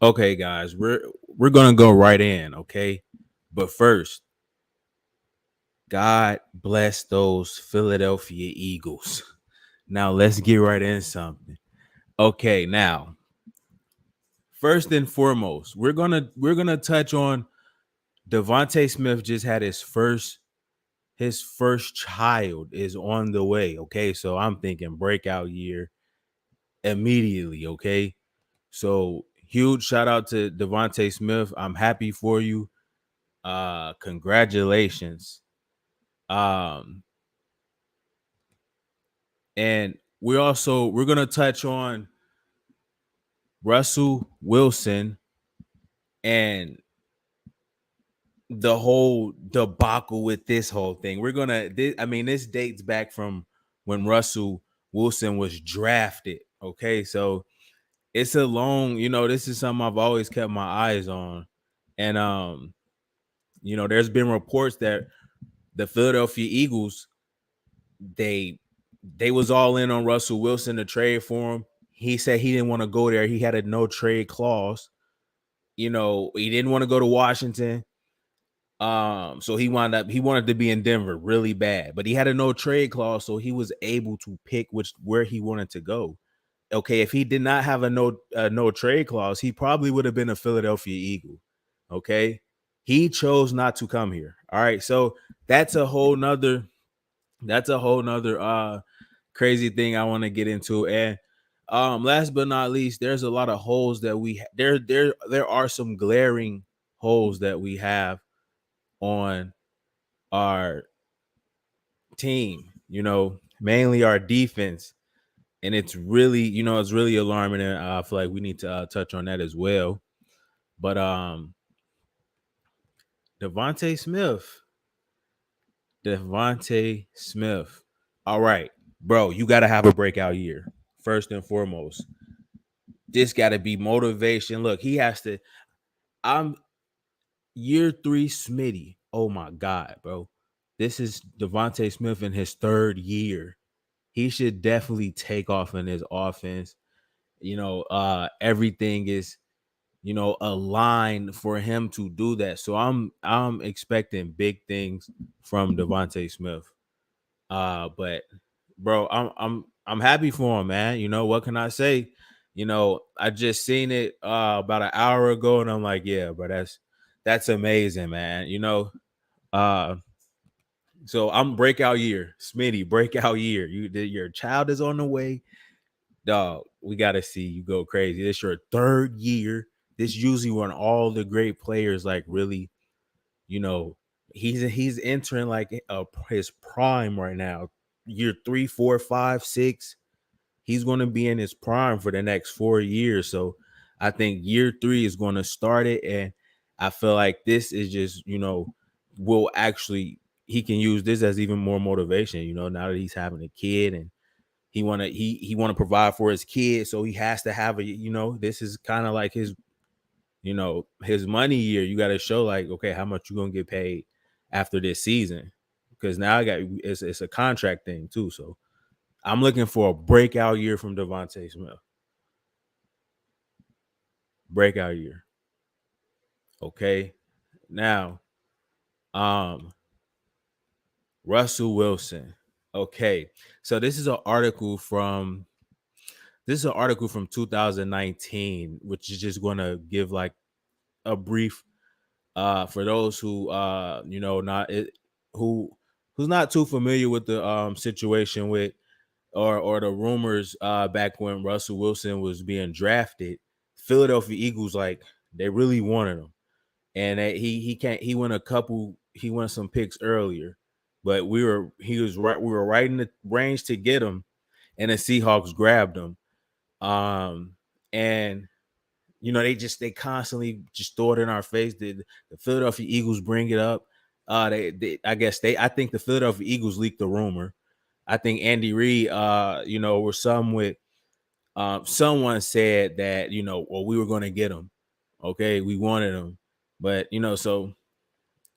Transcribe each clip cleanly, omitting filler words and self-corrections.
Okay, guys, we're gonna go right in, okay? But first, God bless those Philadelphia Eagles. Now let's get right in something. Okay, now first and foremost, we're gonna touch on Devontae Smith just had his first child is on the way. Okay, so I'm thinking breakout year immediately. Okay, so huge shout out to Devontae Smith. I'm happy for you. Congratulations. Um, and we're gonna touch on Russell Wilson and the whole debacle with this whole thing. This dates back from when Russell Wilson was drafted. Okay, so it's a long, this is something I've always kept my eyes on. And there's been reports that the Philadelphia Eagles, they they was all in on Russell Wilson to trade for him. He said he didn't want to go there. He had a no trade clause. He didn't want to go to Washington. So he wanted to be in Denver really bad, but he had a no trade clause, so he was able to pick where he wanted to go. Okay, if he did not have a no trade clause, he probably would have been a Philadelphia Eagle. Okay, he chose not to come here. All right, so that's a whole nother crazy thing I want to get into. And last but not least, there's a lot of holes that there are some glaring holes that we have on our team, mainly our defense. And it's really alarming. And I feel like we need to touch on that as well. But Devontae Smith, Devontae Smith. All right, bro, you got to have a breakout year first and foremost. This got to be motivation. Look, he has to. I'm year 3 Smitty. Oh my God, bro. This is Devontae Smith in his 3rd year. He should definitely take off in his offense. Everything is, aligned for him to do that. So I'm expecting big things from Devontae Smith. But bro, I'm happy for him, man. What can I say? I just seen it about an hour ago, and I'm like, yeah, bro, that's amazing, man. Uh so I'm breakout year, Smitty, breakout year. Your child is on the way, dog. We gotta see you go crazy. This your 3rd year. This usually when all the great players like really, you know, he's entering like his prime right now. Year 3, 4, 5, 6. He's going to be in his prime for the next 4 years. So I think year 3 is going to start it, and I feel like this is just will actually he can use this as even more motivation. Now that he's having a kid and he want to provide for his kid, so he has to have this is kind of like his money year. You got to show like, okay, how much you gonna get paid after this season, because now it's a contract thing too. So I'm looking for a breakout year from Devontae Smith. Breakout year. Okay. Now, um, Russell Wilson. Okay. So this is an article from 2019, which is just gonna give like a brief for those who not it, who's not too familiar with the situation with or the rumors back when Russell Wilson was being drafted. Philadelphia Eagles, like, they really wanted him, and he can't he went some picks earlier, but we were right in the range to get him, and the Seahawks grabbed him. And they constantly just throw it in our face. The Philadelphia Eagles bring it up. I think the Philadelphia Eagles leaked the rumor. I think Andy Reid, or someone said that, well, we were going to get him. Okay, we wanted him, but so,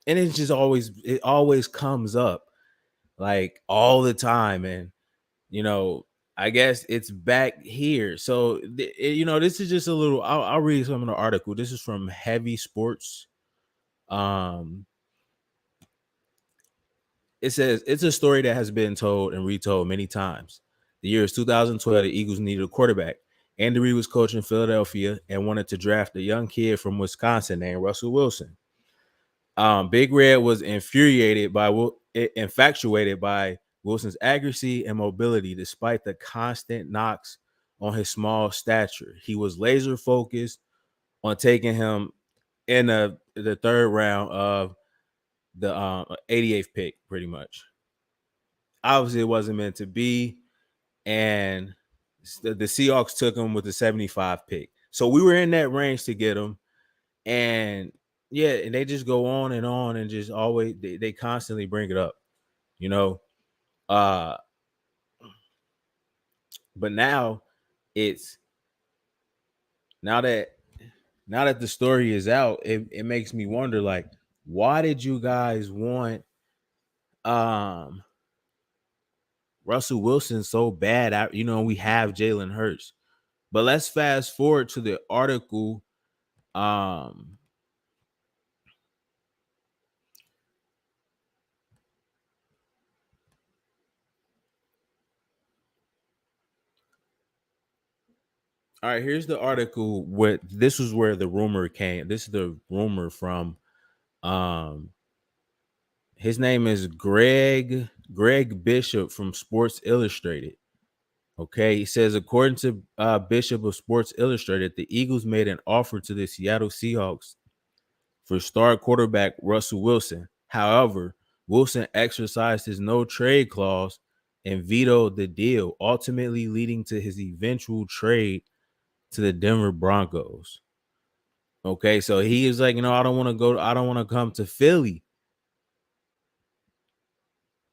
and it always comes up like all the time, and you know I guess it's back here. So this is just a little. I'll read some of the article. This is from Heavy Sports. Um, it says it's a story that has been told and retold many times. The year is 2012. The Eagles needed a quarterback. Andy Reid was coaching Philadelphia and wanted to draft a young kid from Wisconsin named Russell Wilson. Big Red was infatuated by Wilson's accuracy and mobility, despite the constant knocks on his small stature. He was laser focused on taking him in the third round of the 88th pick, pretty much. Obviously, it wasn't meant to be, and the Seahawks took him with the 75 pick. So we were in that range to get him, and yeah, and they just go on and just always they constantly bring it up, you know. Uh but now it's now that now that the story is out, it makes me wonder, like, why did you guys want um Russell Wilson so bad? We have Jalen Hurts. But let's fast forward to the article. Um all right, here's the article. What This was where the rumor came. This is the rumor from um his name is Greg Bishop from Sports Illustrated. Okay, he says, according to Bishop of Sports Illustrated, the Eagles made an offer to the Seattle Seahawks for star quarterback Russell Wilson. However, Wilson exercised his no trade clause and vetoed the deal, ultimately leading to his eventual trade to the Denver Broncos. Okay, so he is like, I don't want to go. I don't want to come to Philly.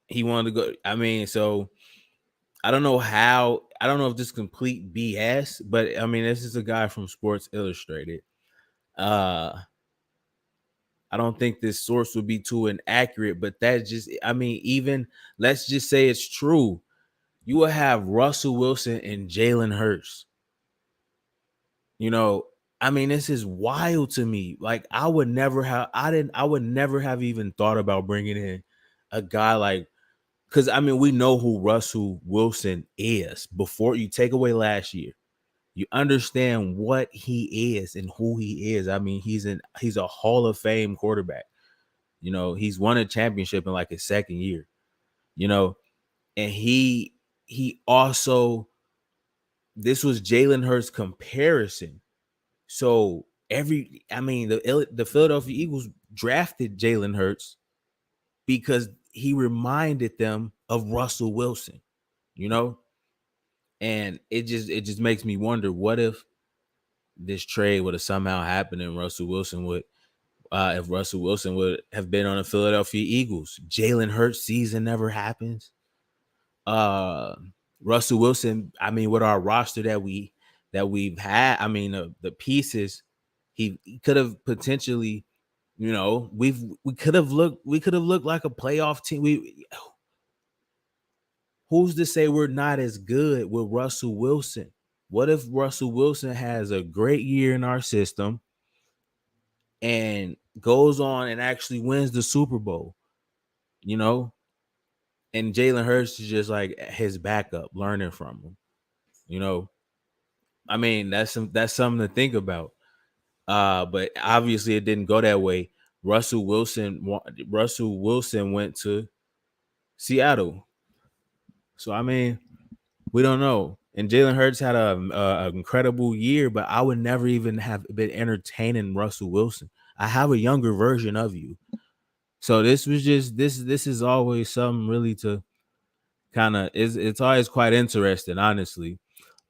He wanted to go. I mean, so I don't know how. I don't know if this is complete BS, but I mean, this is a guy from Sports Illustrated. Uh, I don't think this source would be too inaccurate, but that just, I mean, even let's just say it's true. You will have Russell Wilson and Jalen Hurts. You know, I mean, this is wild to me. Like, I would never have even thought about bringing in a guy like, because I mean, we know who Russell Wilson is. Before you take away last year, you understand what he is and who he is. I mean, he's a Hall of Fame quarterback. He's won a championship in like his second year. You know, and he also, this was Jalen Hurts comparison. So I mean, the Philadelphia Eagles drafted Jalen Hurts because he reminded them of Russell Wilson. You know, and it just makes me wonder, what if this trade would have somehow happened and Russell Wilson would if Russell Wilson would have been on the Philadelphia Eagles. Jalen Hurts season never happens. Uh Russell Wilson, I mean, with our roster that we've had, I mean, the pieces, he could have potentially, we could have looked like a playoff team. Who's to say we're not as good with Russell Wilson? What if Russell Wilson has a great year in our system and goes on and actually wins the Super Bowl, you know? And Jalen Hurts is just like his backup, learning from him, you know? I mean, that's something to think about. But obviously it didn't go that way. Russell Wilson went to Seattle. So I mean, we don't know. And Jalen Hurts had a incredible year, but I would never even have been entertaining Russell Wilson. I have a younger version of you. So this was just this is always something really to kind of, it's always quite interesting, honestly.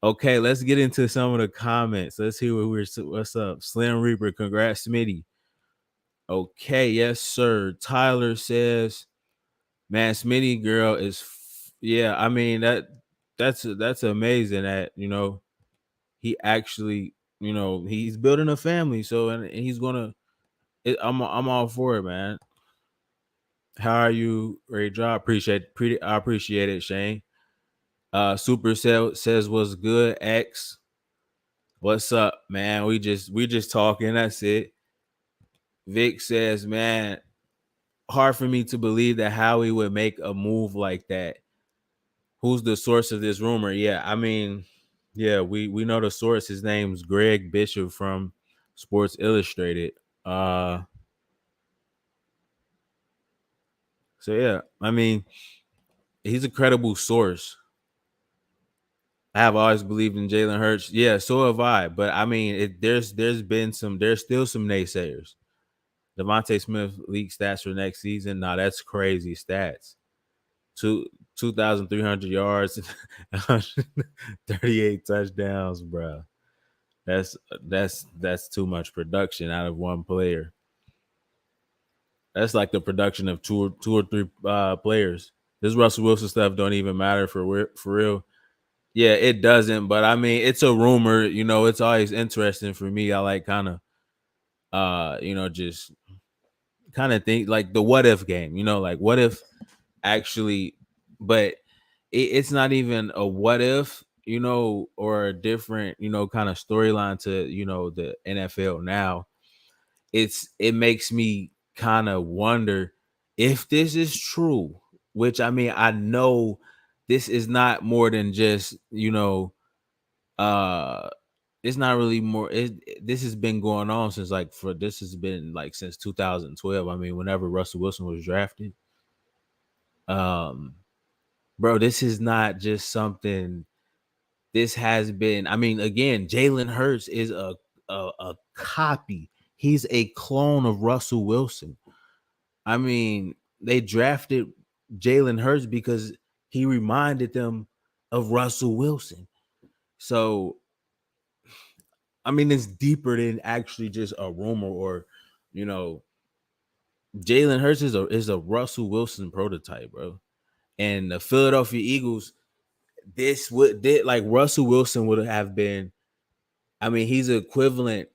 Okay, let's get into some of the comments. Let's hear what's up. Slim Reaper, congrats, Smitty. Okay, yes, sir. Tyler says, man, Smitty girl is yeah, I mean, that's amazing that, he actually, he's building a family. So and he's gonna I'm all for it, man. How are you, Ray Draw? I appreciate it, Shane. Supercell says what's good. X, what's up, man? We just talking. That's it. Vic says, man, hard for me to believe that Howie would make a move like that. Who's the source of this rumor? Yeah, I mean, yeah, we know the source. His name's Greg Bishop from Sports Illustrated. Uh, so yeah, I mean, he's a credible source. I have always believed in Jalen Hurts. Yeah, so have I. But I mean, there's still some naysayers. Devontae Smith leaked stats for next season. Nah, that's crazy stats. Two 2,300 yards, 38 touchdowns, bro. That's that's too much production out of one player. That's like the production of two or three players. This Russell Wilson stuff don't even matter for real. Yeah, it doesn't. But I mean, it's a rumor. You know, it's always interesting for me. I like kind of just kind of think like the what if game. You know, like what if actually, but it's not even a what if. You know, or a different kind of storyline to the NFL now. It makes me kind of wonder if this is true, which I mean, I know this is not more than just, uh it's not really more this has been going on since this has been like since 2012. I mean, whenever Russell Wilson was drafted. Um bro, this is not just something. This has been, I mean, again, Jalen Hurts is a copy. He's a clone of Russell Wilson. I mean, they drafted Jalen Hurts because he reminded them of Russell Wilson. So, I mean, it's deeper than actually just a rumor or, you know, Jalen Hurts is a Russell Wilson prototype, bro. And the Philadelphia Eagles, this would did like Russell Wilson would have been. I mean, he's equivalent.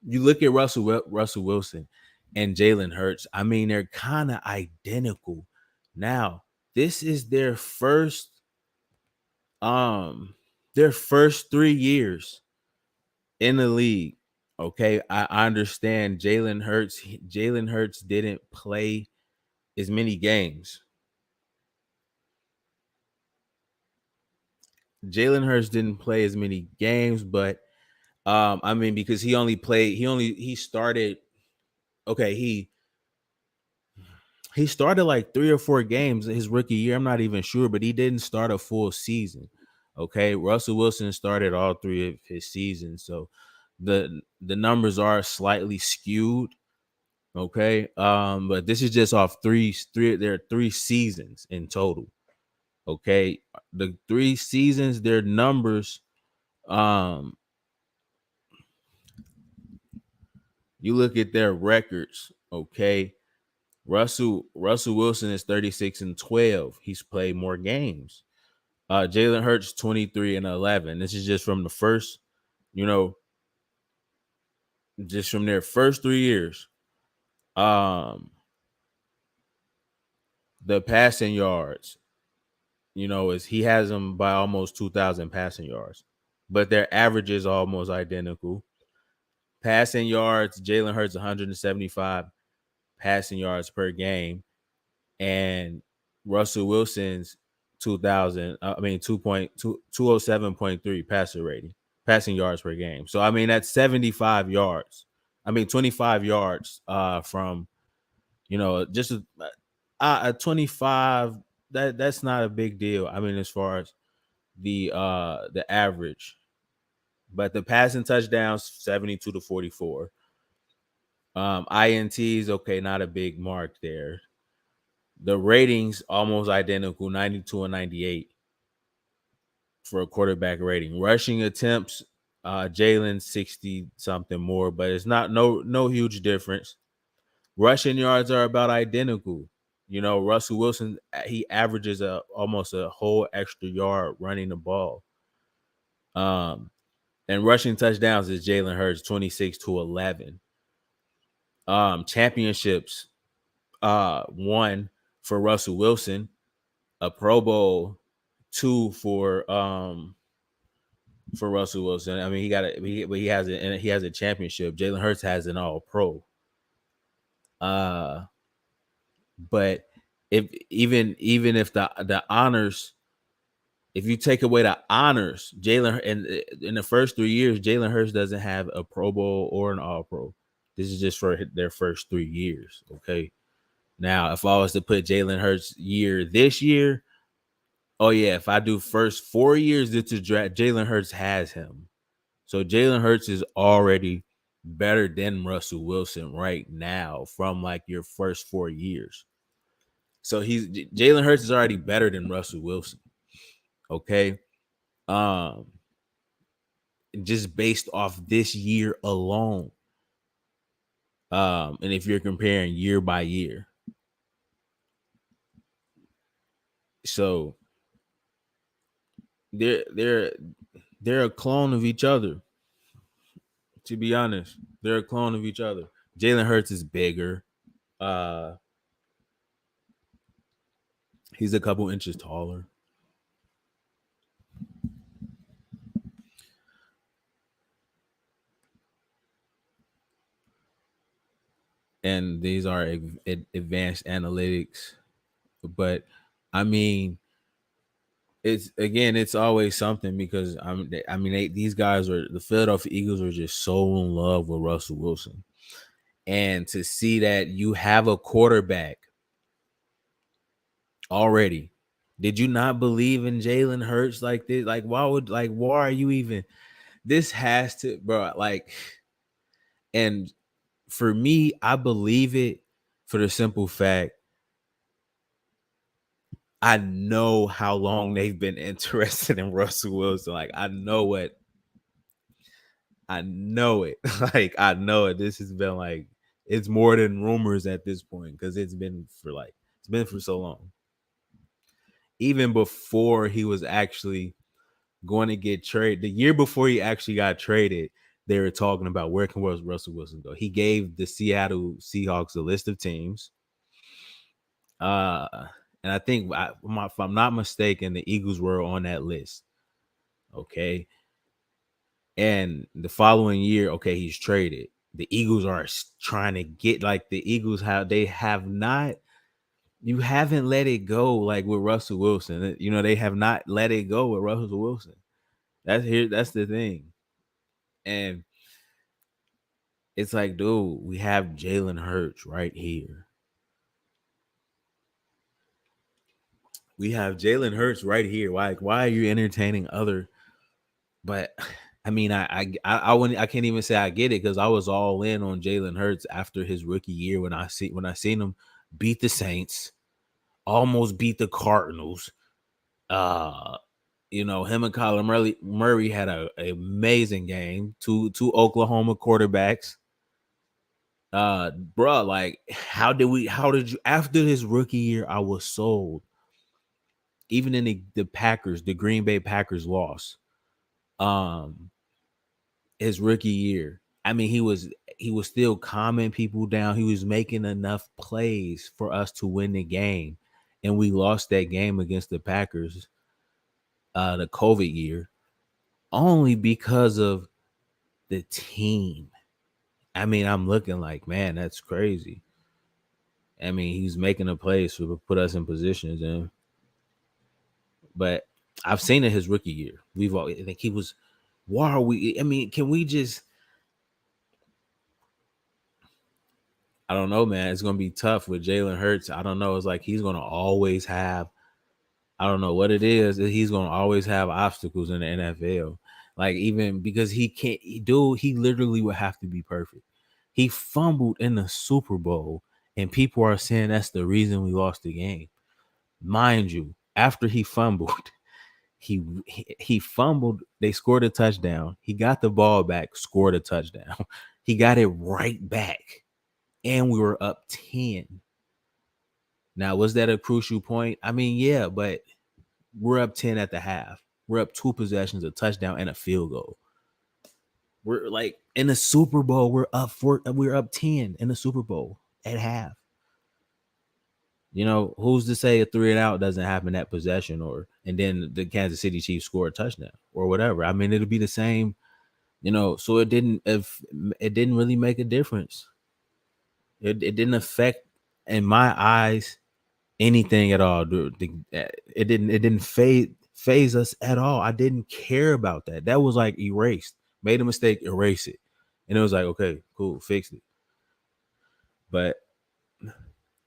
You look at Russell Wilson and Jalen Hurts. I mean, they're kind of identical. Now, this is um their first 3 years in the league. Okay, I understand Jalen Hurts didn't play as many games. Jalen Hurts didn't play as many games, but I mean, because he started. Okay, he started like 3 or 4 games his rookie year. I'm not even sure, but he didn't start a full season. Okay, Russell Wilson started all 3 of his seasons, so the numbers are slightly skewed. Okay, but this is just off three. There are 3 seasons in total. Okay, the 3 seasons, their numbers. Um, you look at their records. Okay, Russell Wilson is 36-12. He's played more games. Jalen Hurts 23-11. This is just from the first, you know, just from their first 3 years. Um, the passing yards, is he has them by almost 2,000 passing yards, but their average is almost identical. Passing yards, Jalen Hurts 175 passing yards per game, and Russell Wilson's 2,000. I mean 207.3 passer rating, passing yards per game. So I mean that's 75 yards. I mean 25 yards from just a 25. That's not a big deal. I mean as far as the average, but the passing touchdowns 72-44. INTs, okay, not a big mark there. The ratings almost identical, 92 and 98 for a quarterback rating. Rushing attempts, Jalen 60 something more, but it's not no huge difference. Rushing yards are about identical. Russell Wilson, he averages almost a whole extra yard running the ball. And rushing touchdowns is Jalen Hurts 26-11. Championships, one for Russell Wilson, a Pro Bowl 2 for Russell Wilson. I mean, he has it, and he has a championship. Jalen Hurts has an All Pro. But if even if the honors, if you take away the honors, Jalen in the first 3 years, Jalen Hurts doesn't have a Pro Bowl or an All Pro. This is just for their first 3 years. Okay. Now, if I was to put Jalen Hurts year this year, oh yeah, if I do first 4 years, it's a draft. Jalen Hurts has him. So Jalen Hurts is already better than Russell Wilson right now from like your first 4 years. So Jalen Hurts is already better than Russell Wilson. Okay. Um, just based off this year alone. And if you're comparing year by year. So they're they're a clone of each other. To be honest, they're a clone of each other. Jalen Hurts is bigger. Uh, he's a couple inches taller. And these are advanced analytics. But I mean, it's always something because these guys are the Philadelphia Eagles are just so in love with Russell Wilson, and to see that you have a quarterback already. Did you not believe in Jalen Hurts like this? Like, why are you even? This has to, bro. Like, and for me, I believe it for the simple fact I know how long they've been interested in Russell Wilson. Like, I know it. Like, I know it. This has been like it's more than rumors at this point because it's been for so long. Even before he was actually going to get traded, the year before he actually got traded, they were talking about where can Russell Wilson go. He gave the Seattle Seahawks a list of teams. Uh, and I think if I'm not mistaken, the Eagles were on that list. Okay. And the following year, okay, he's traded. The Eagles are trying to get like the Eagles they have not. You haven't let it go like with Russell Wilson. You know, they have not let it go with Russell Wilson. That's the thing. And it's like, dude, we have Jalen Hurts right here. We have Jalen Hurts right here. Why are you entertaining other? But I mean, I wouldn't. I can't even say I get it because I was all in on Jalen Hurts after his rookie year when I seen him beat the Saints, almost beat the Cardinals. Uh, him and Kyler Murray had a amazing game. Two Oklahoma quarterbacks. Bro, like how did you after his rookie year? I was sold. Even in the Packers, the Green Bay Packers lost. His rookie year. I mean, he was still calming people down. He was making enough plays for us to win the game. And we lost that game against the Packers, the COVID year, only because of the team. I mean, I'm looking like, man, that's crazy. I mean, he's making a plays to put us in positions, but I've seen it his rookie year. I think he was. Why are we? I mean, can we just? I don't know, man. It's gonna be tough with Jalen Hurts. I don't know. It's like he's gonna always have. I don't know what it is. He's gonna always have obstacles in the NFL. Like even because he can't, he literally would have to be perfect. He fumbled in the Super Bowl, and people are saying that's the reason we lost the game. Mind you, after he fumbled, he fumbled. They scored a touchdown. He got the ball back, scored a touchdown. He got it right back, and we were up 10. Now, was that a crucial point? I mean, yeah, but we're up 10 at the half. We're up 2 possessions, a touchdown, and a field goal. We're like in the Super Bowl, we're up 10 in the Super Bowl at half. Who's to say a 3 and out doesn't happen that possession, or and then the Kansas City Chiefs score a touchdown or whatever. I mean, it'll be the same. So it didn't really make a difference. It didn't affect, in my eyes, anything at all. It didn't phase us at all. I didn't care about that. That was like erased. Made a mistake, erase it, and it was like, okay, cool, fix it. But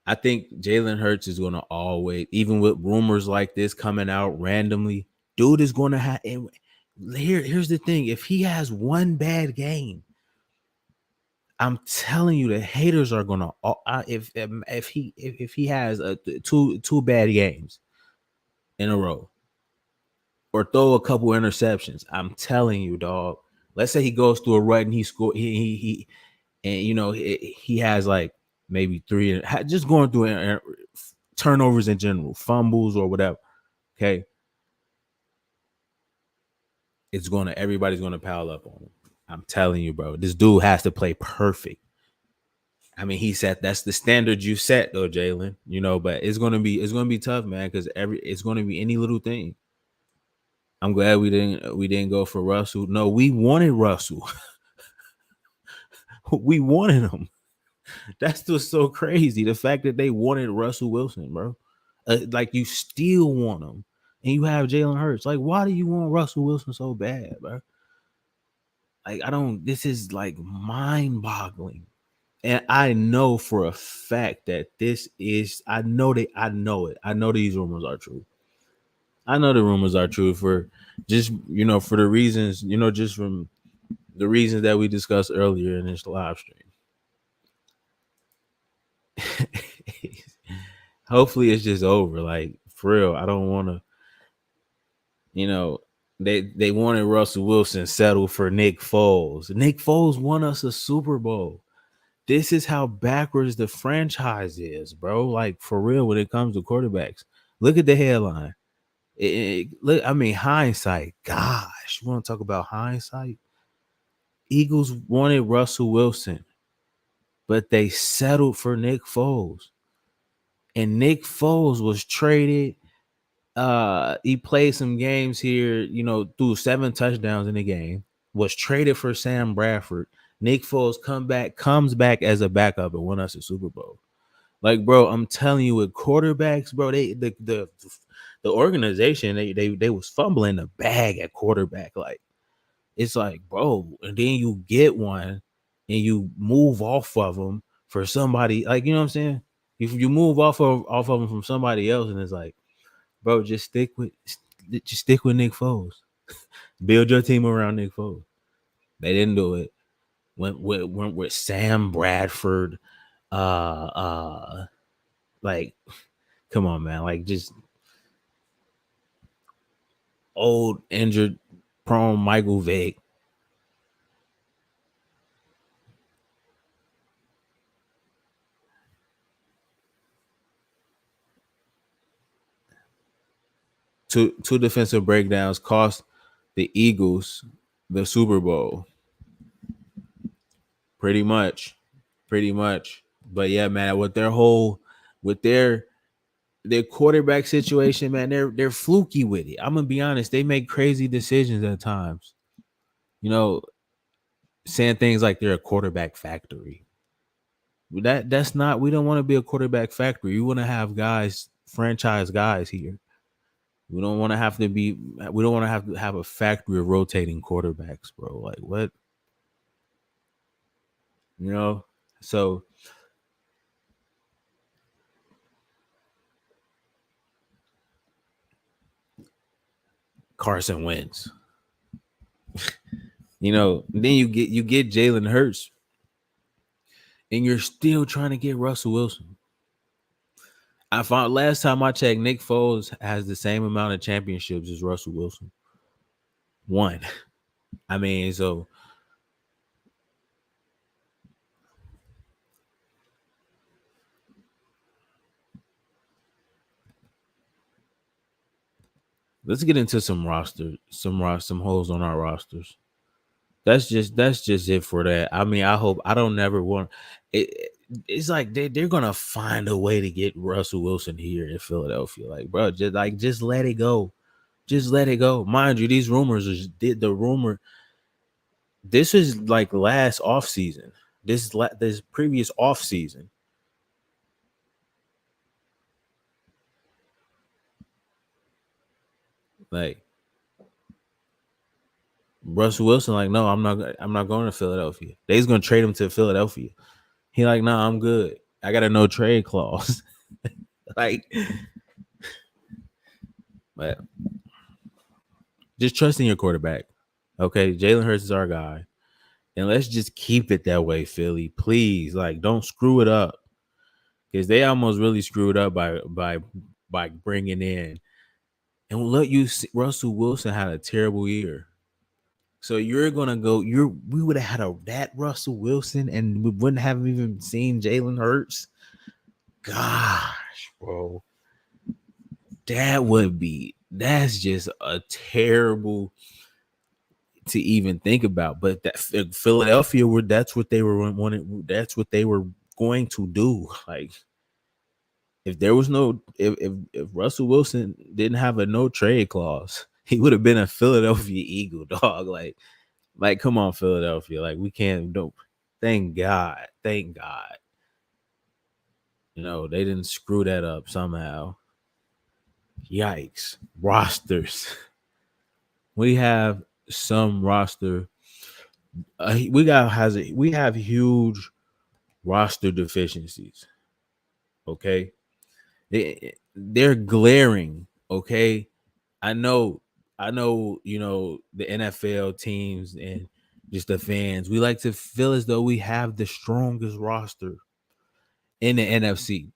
I think Jalen Hurts is going to always, even with rumors like this coming out randomly, dude is going to have. Here's the thing: if he has one bad game, I'm telling you, the haters are gonna. If he has two bad games in a row, or throw a couple interceptions, I'm telling you, dog. Let's say he goes through a rut and he score. He and he has like maybe three. Just going through turnovers in general, fumbles or whatever. Okay, everybody's gonna pile up on him. I'm telling you, bro. This dude has to play perfect. I mean, he said that's the standard you set, though, Jalen. But it's gonna be tough, man, because it's gonna be any little thing. I'm glad we didn't go for Russell. No, we wanted Russell. We wanted him. That's just so crazy. The fact that they wanted Russell Wilson, bro. Like you still want him, and you have Jalen Hurts. Like, why do you want Russell Wilson so bad, bro? Like, I don't. This is like mind-boggling. And I know for a fact that this is, I know it. I know these rumors are true. I know the rumors are true for just, for the reasons, just from the reasons that we discussed earlier in this live stream. Hopefully it's just over. Like, for real, I don't want to, you know, they wanted Russell Wilson settle for Nick Foles. Nick Foles won us a Super Bowl. This is how backwards the franchise is, bro. Like, for real, when it comes to quarterbacks. Look at the headline. Look, I mean, hindsight. Gosh, you want to talk about hindsight? Eagles wanted Russell Wilson, but they settled for Nick Foles. And Nick Foles was traded. He played some games here, threw 7 touchdowns in the game, was traded for Sam Bradford. Nick Foles comes back as a backup and won us a Super Bowl. Like, bro, I'm telling you, with quarterbacks, bro, the organization, they was fumbling the bag at quarterback. Like, it's like, bro, and then you get one and you move off of them for somebody, like, you know what I'm saying? If you move off of them from somebody else, and it's like, bro, just stick with Nick Foles. Build your team around Nick Foles. They didn't do it. Went with Sam Bradford. Like, come on, man. Like, just old, injured, prone Michael Vick. Two defensive breakdowns cost the Eagles the Super Bowl. Pretty much. But yeah, man, with their quarterback situation, man, they're fluky with it. I'm gonna be honest, they make crazy decisions at times. Saying things like they're a quarterback factory. That's not. We don't want to be a quarterback factory. We want to have guys, franchise guys here. We don't want to have to be. We don't want to have a factory of rotating quarterbacks, bro. Like, what? You know. So Carson Wentz. Then you get Jalen Hurts, and you're still trying to get Russell Wilson. I found last time I checked, Nick Foles has the same amount of championships as Russell Wilson. One. I mean, so let's get into some holes on our rosters. That's just it for that. I mean, I hope I don't never want it. it's like they're gonna find a way to get Russell Wilson here in Philadelphia. Like, bro, just let it go. Just let it go. Mind you, these rumors did the rumor. This is like last off season. This previous off season. Like Russell Wilson, like, no, I'm not going to Philadelphia. They's gonna trade him to Philadelphia. He like, nah, I'm good. I got a no trade clause. Like, but just trust in your quarterback. Okay, Jalen Hurts is our guy, and let's just keep it that way, Philly. Please, like, don't screw it up because they almost really screwed up by bringing in. And look, you see, Russell Wilson had a terrible year. So you're gonna go. We would have had that Russell Wilson, and we wouldn't have even seen Jalen Hurts. Gosh, bro, that's just a terrible to even think about. But that Philadelphia were that's what they were wanted. That's what they were going to do. Like if there was no if Russell Wilson didn't have a no trade clause, he would have been a Philadelphia Eagle, dog. Like come on, Philadelphia. Like we can't don't thank God. Thank God. You know, they didn't screw that up somehow. Yikes. Rosters. We have some roster. We have huge roster deficiencies. Okay, they're glaring. Okay, I know, I know. You know the NFL teams and just the fans. We like to feel as though we have the strongest roster in the NFC.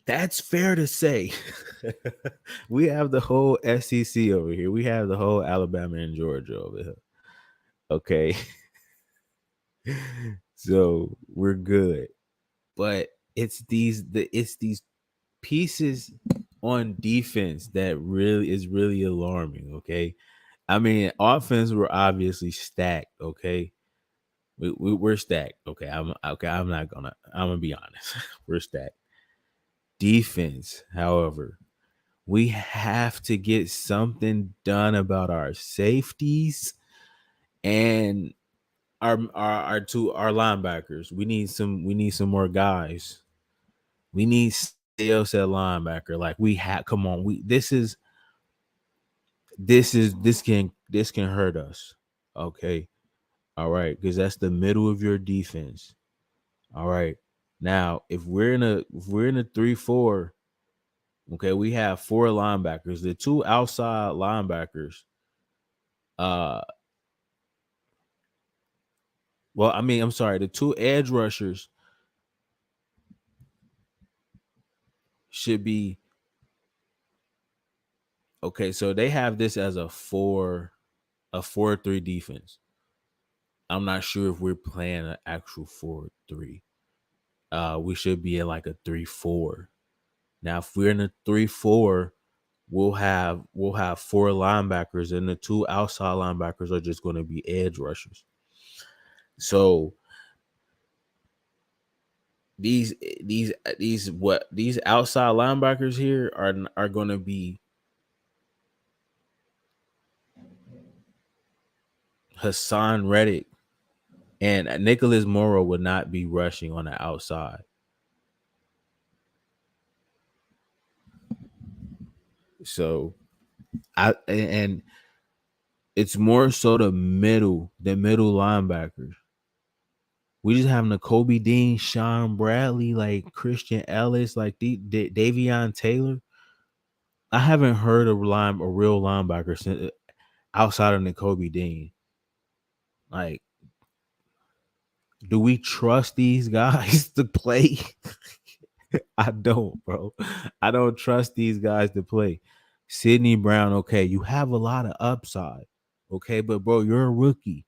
That's fair to say. We have the whole SEC over here. We have the whole Alabama and Georgia over here. Okay. So we're good. But it's these pieces on defense that really is really alarming. Okay. I mean, offense we're obviously stacked. Okay. We're stacked. Okay. I'm gonna be honest. We're stacked. Defense, however, we have to get something done about our safeties and our linebackers. We need some more guys. We need else at linebacker. Like we have come on. This can hurt us. Okay. All right, because that's the middle of your defense. All right. Now, if we're in a 3-4, okay, we have four linebackers. The two outside linebackers, uh well, I mean, I'm sorry, the two edge rushers should be okay. So they have this as a 4-3 defense. I'm not sure if we're playing an actual 4-3. We should be in like a 3-4. Now, if we're in a 3-4, we'll have four linebackers, and the two outside linebackers are just going to be edge rushers. So these outside linebackers here are going to be Hassan Reddick and Nicholas Morrow would not be rushing on the outside. So and it's more so the middle linebackers. We just have N'Kobe Dean, Sean Bradley, like Christian Ellis, like Davion Taylor. I haven't heard a real linebacker since outside of N'Kobe Dean. Like, do we trust these guys to play? I don't, bro. I don't trust these guys to play. Sidney Brown, okay, you have a lot of upside, okay, but bro, you're a rookie.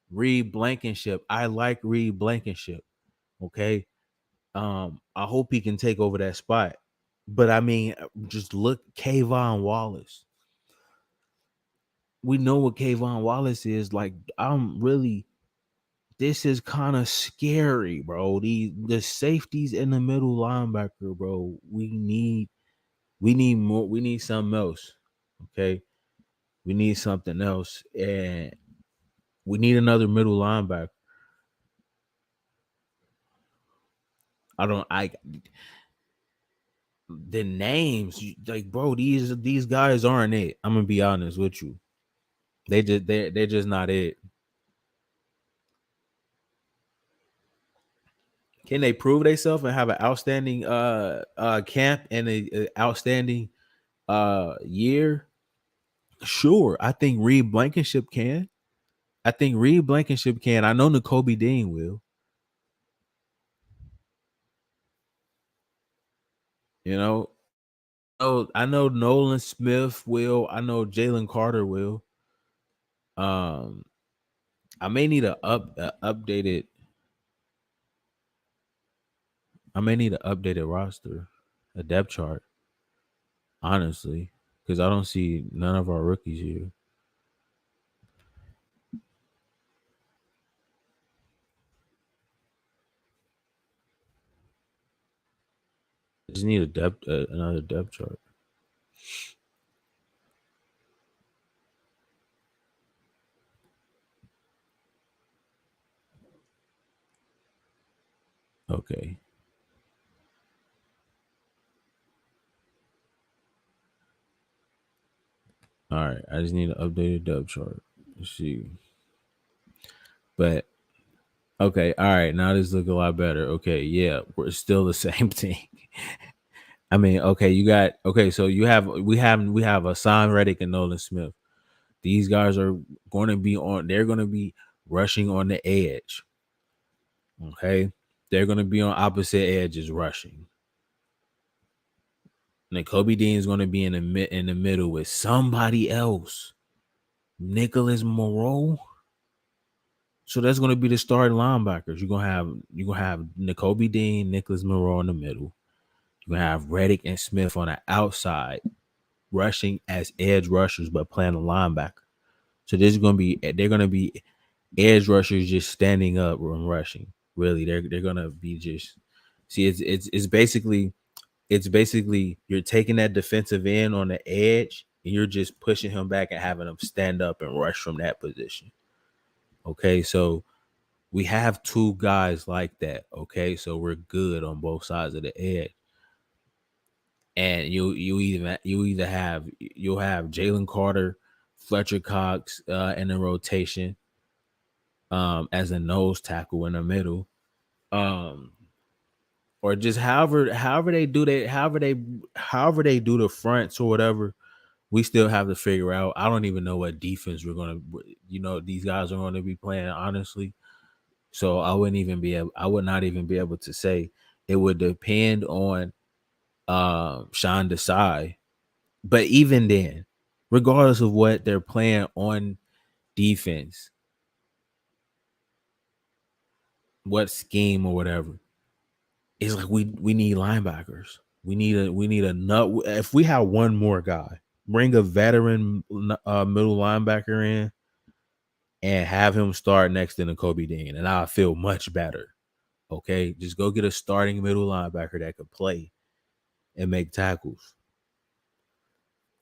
Reed Blankenship, I like Reed Blankenship, okay. I hope he can take over that spot. But I mean, just look, Kayvon Wallace. We know what Kayvon Wallace is. Like, I'm really this is kind of scary, bro. The safeties in the middle linebacker, bro. We need more. We need something else. Okay, we need something else, and we need another middle linebacker. I don't. I the names like, bro. These guys aren't it. I'm gonna be honest with you. They're just not it. Can they prove themselves and have an outstanding camp and a outstanding year? Sure. I think Reed Blankenship can. I think Reed Blankenship can. I know N'Kobe Dean will. You know, oh, I know Nolan Smith will. I know Jalen Carter will. Um, I may need a updated. I may need an updated roster, a depth chart. Honestly, because I don't see none of our rookies here. I just need a depth, another depth chart. Okay. All right. I just need an updated depth chart. Let's see. But okay. All right. Now this look a lot better. Okay. Yeah. We're still the same team. I mean, okay, you got okay, so we have a Sam Reddick and Nolan Smith. These guys are going to be on. They're going to be rushing on the edge. Okay, they're going to be on opposite edges rushing. And Kobe Dean is going to be in the middle with somebody else, Nicholas Moreau. So that's going to be the starting linebackers. You're gonna have N'Kobe Dean, Nicholas Moreau in the middle. You're gonna have Reddick and Smith on the outside, rushing as edge rushers, but playing a linebacker. So this is they're gonna be edge rushers just standing up and rushing. Really, they're gonna be just see it's basically you're taking that defensive end on the edge and you're just pushing him back and having him stand up and rush from that position. Okay, so we have two guys like that. Okay, so we're good on both sides of the edge. And you'll have Jalen Carter, Fletcher Cox in the rotation as a nose tackle in the middle. Um or just however they do the fronts or whatever, we still have to figure out. I don't even know what defense we're gonna these guys are gonna be playing, honestly. So I would not even be able to say. It would depend on Sean Desai. But even then, regardless of what they're playing on defense, what scheme or whatever, it's like we need linebackers. We need a nut. If we have one more guy, bring a veteran middle linebacker in and have him start next to Kobe Dean, and I'll feel much better. Okay, just go get a starting middle linebacker that could play and make tackles.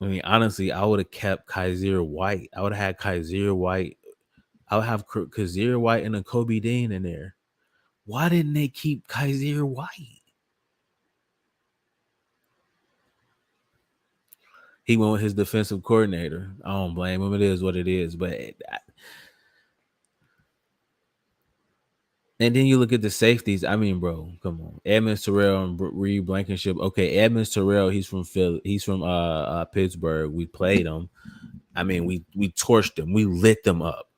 I mean, honestly, I would have kept Kaiser White. I would have had Kaiser White. I would have Kaiser White and a Kobe Dean in there. Why didn't they keep Kaiser White? He went with his defensive coordinator. I don't blame him. It is what it is. And then you look at the safeties. I mean, bro, come on. Edmonds Terrell and Reed Blankenship. Okay, Edmonds Terrell, he's from Philly. He's from Pittsburgh. We played him. I mean, we torched them. We lit them up.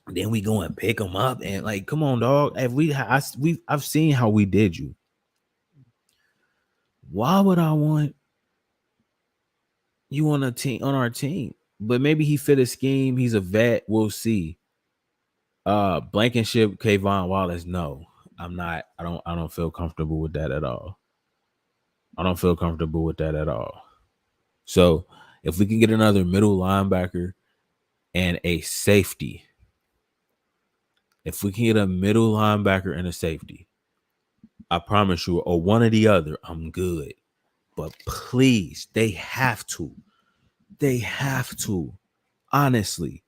Then we go and pick them up and like, come on, dog. If I've seen how we did you. Why would I want you on our team? But maybe he fit a scheme. He's a vet. We'll see. Blankenship, Kayvon Wallace. No, I'm not. I don't feel comfortable with that at all. I don't feel comfortable with that at all. So if we can get another middle linebacker and a safety. If we can get a middle linebacker and a safety, I promise you, or one or the other, I'm good. But please, they have to. They have to. Honestly,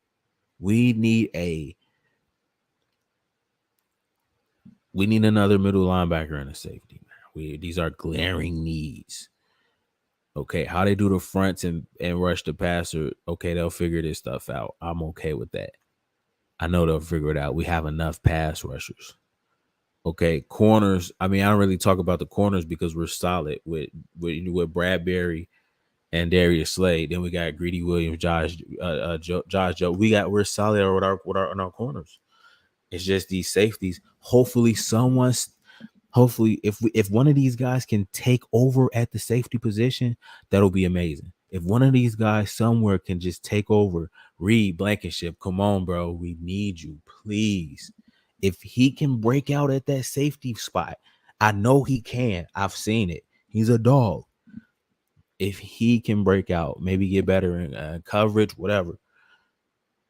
we need another middle linebacker and a safety. These are glaring needs. Okay, how they do the fronts and rush the passer, okay, they'll figure this stuff out. I'm okay with that. I know they'll figure it out. We have enough pass rushers. Okay, corners. I mean, I don't really talk about the corners because we're solid with Bradbury and Darius Slade. Then we got Greedy Williams, Josh Joe. We're solid with our corners. It's just these safeties. Hopefully, if one of these guys can take over at the safety position, that'll be amazing. If one of these guys somewhere can just take over, Reed Blankenship, come on, bro, we need you, please. If he can break out at that safety spot, I know he can. I've seen it. He's a dog. If he can break out, maybe get better in coverage, whatever,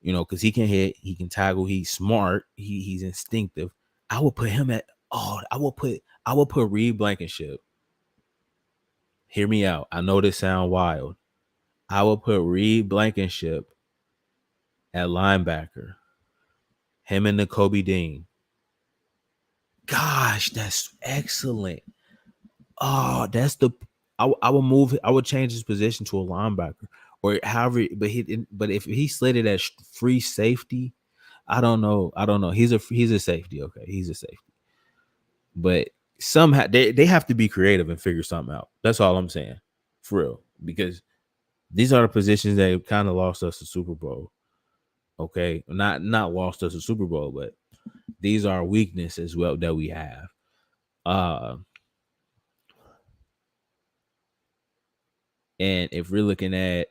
because he can hit, he can tackle, he's smart, he's instinctive. I would put him I would put Reed Blankenship. Hear me out. I know this sound wild. I would put Reed Blankenship at linebacker. Him and Nakobe Dean. Gosh, that's excellent. Oh, that's I would move. I would change his position to a linebacker, or however. But if he slated as free safety, I don't know. He's a safety. Okay, he's a safety. But somehow they have to be creative and figure something out. That's all I'm saying, for real. Because these are the positions that kind of lost us the Super Bowl. Okay, not lost us a Super Bowl, but these are weaknesses as well that we have. And if we're looking at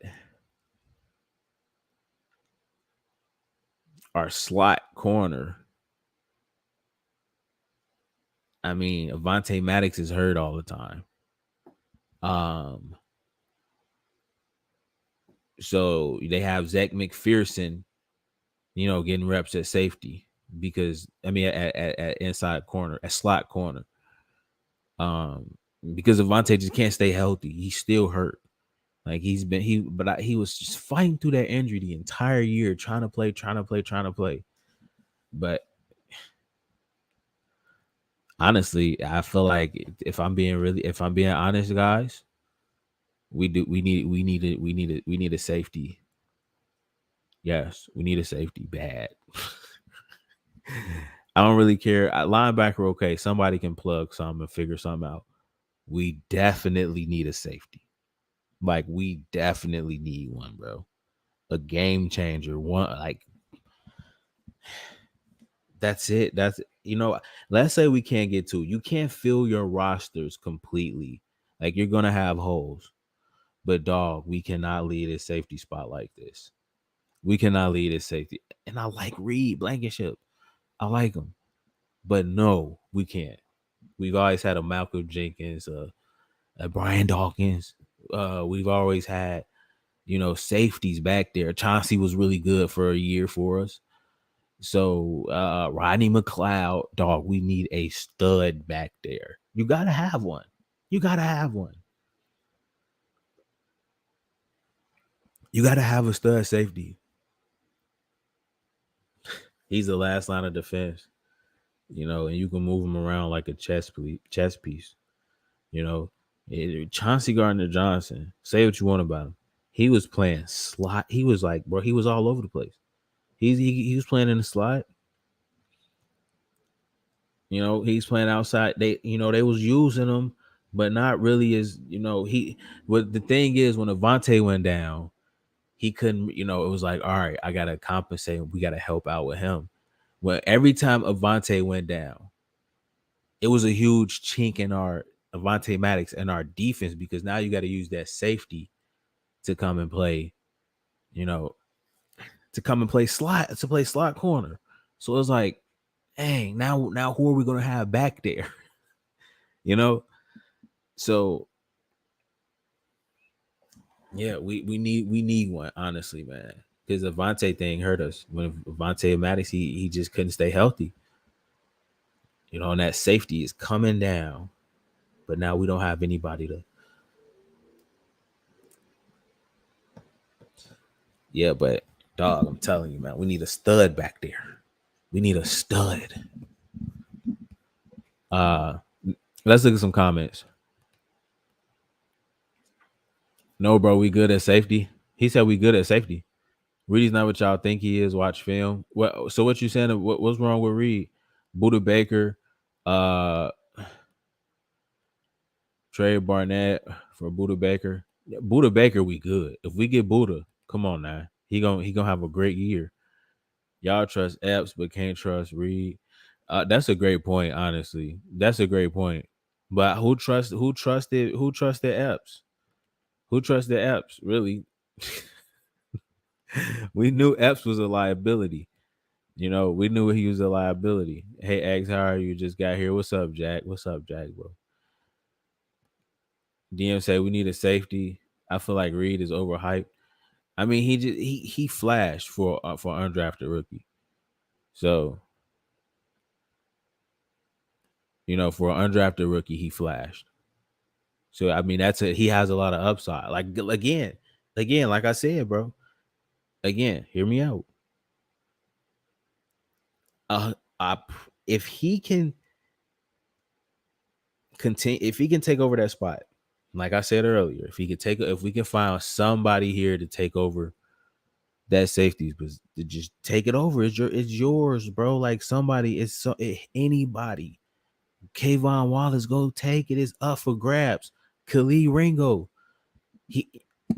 our slot corner, I mean, Avonte Maddox is hurt all the time. So they have Zach McPherson, getting reps at safety because at inside corner, at slot corner. Because Avonte just can't stay healthy. He's still hurt. Like he was just fighting through that injury the entire year, trying to play. But honestly, I feel like if I'm being honest, guys, we need a safety. Yes, we need a safety bad. I don't really care. Linebacker, okay, somebody can plug something and figure something out. We definitely need a safety. Like we definitely need one, bro. A game changer. One like that's it. Let's say we can't get to. You can't fill your rosters completely. Like you're gonna have holes. But dog, we cannot lead a safety spot like this. We cannot lead a safety. And I like Reed Blankenship. I like him. But no, we can't. We've always had a Malcolm Jenkins, a Brian Dawkins. We've always had, safeties back there. Chauncey was really good for a year for us. So Rodney McLeod, dog, we need a stud back there. You gotta have one. You gotta have one. You gotta have a stud safety. He's the last line of defense, and you can move him around like a chess piece. Chauncey Gardner-Johnson, say what you want about him. He was playing slot. He was like, bro, he was all over the place. He was playing in the slot. He's playing outside. They was using him, but not really as, But the thing is, when Avonte went down, he couldn't, it was like, all right, I got to compensate. We got to help out with him. Well, every time Avonte went down, it was a huge chink in our Avonte Maddox and our defense because now you got to use that safety to come and play, slot corner. So it's like, dang, now who are we gonna have back there? So yeah, we need one, honestly, man. because the Avante thing hurt us. When Avante and Maddox, he just couldn't stay healthy. You know, and that safety is coming down. But now we don't have anybody to. Yeah, but dog, I'm telling you, man, we need a stud back there. We need a stud. Uh, let's look at some comments. No, bro, we good at safety. He said we good at safety. Reed's not what y'all think he is. Watch film. What? So what you saying? What's wrong with Reed? Buda Baker, uh, Trey Barnett for Buda Baker. Buda Baker, we good. If we get Buda, come on now. He gonna have a great year. Y'all trust Epps, but can't trust Reed. That's a great point, honestly. That's a great point. But who trusted Epps? Who trusted Epps? Really? We knew Epps was a liability. You know, we knew he was a liability. Hey, X, how are you? Just got here. What's up, Jack? What's up, Jack, bro? DM say we need a safety. I feel like Reed is overhyped. I mean, he flashed for undrafted rookie. So, you know, for an undrafted rookie, he flashed. So I mean, he has a lot of upside. Like again, like I said, bro. Again, hear me out. Uh, I, if he can continue, if he can take over that spot, like I said earlier, if we can find somebody here to take over that safety, but to just take it over, it's yours, bro. Like somebody, anybody. Kayvon Wallace, go take it. It's up for grabs. Khalil Ringo, he,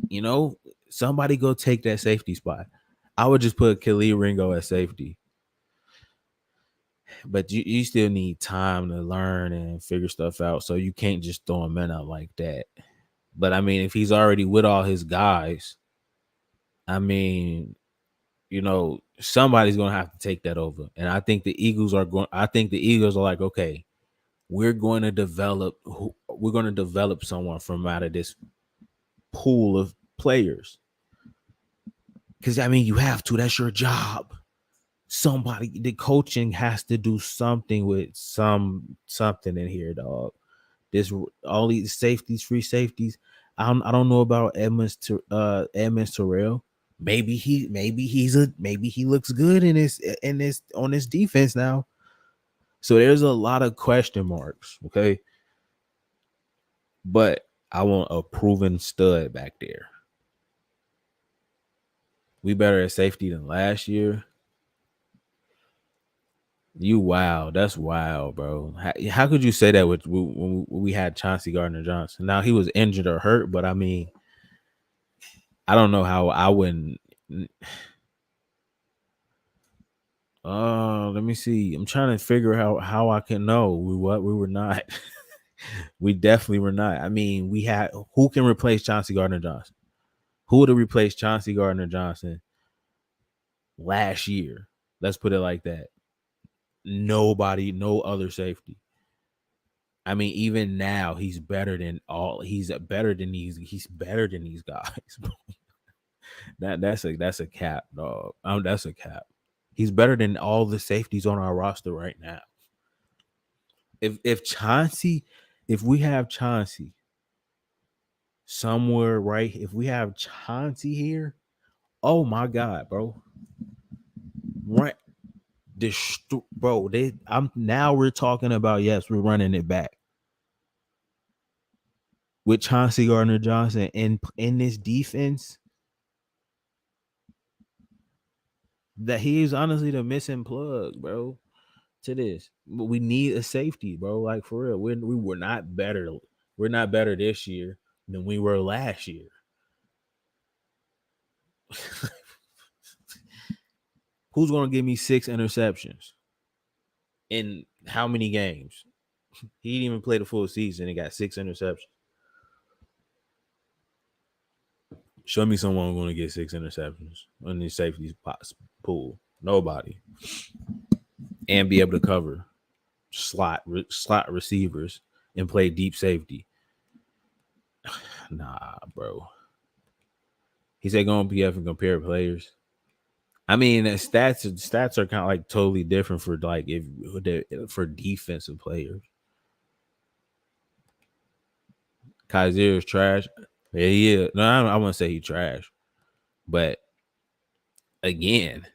you know, somebody go take that safety spot. I would just put Khalil Ringo at safety. But you still need time to learn and figure stuff out. So you can't just throw him in out like that. But I mean, if he's already with all his guys, I mean, you know, somebody's gonna have to take that over. And I think the Eagles are like, okay, we're going to develop someone from out of this pool of players. Because I mean, you have to. That's your job. The coaching has to do something with something in here, dog. This all these safeties, free safeties. I don't know about Edmonds Terrell. Maybe he looks good in this on this defense now. So there's a lot of question marks. Okay, but I want a proven stud back there. We better at safety than last year. You wow, that's wild, bro. How could you say that when we had Chauncey Gardner-Johnson? Now he was injured or hurt, but I mean, I don't know how I wouldn't. Let me see. I'm trying to figure out how I can know we were not. We definitely were not. I mean, we had who can replace Chauncey Gardner-Johnson? Who would have replaced Chauncey Gardner-Johnson last year? Let's put it like that. Nobody, no other safety. I mean, even now he's better than he's better than these guys. That's a cap, dog. That's a cap. He's better than all the safeties on our roster right now. If we have Chauncey somewhere, right? If we have Chauncey here, oh my god, bro. Right. Bro, we're talking about, yes, we're running it back. With Chauncey Gardner-Johnson in this defense, that he is honestly the missing plug, bro, to this. But we need a safety, bro. Like for real. We were not better. We're not better this year than we were last year. Who's gonna give me 6 interceptions? In how many games? He didn't even play the full season and got 6 interceptions. Show me someone going to get 6 interceptions on the safety pool. Nobody. And be able to cover slot receivers and play deep safety. Nah, bro. He said go on PF and compare players. I mean, stats are kind of like totally different for like if for defensive players. Kaiser is trash. Yeah, he is. No, I wouldn't say he trash, but again,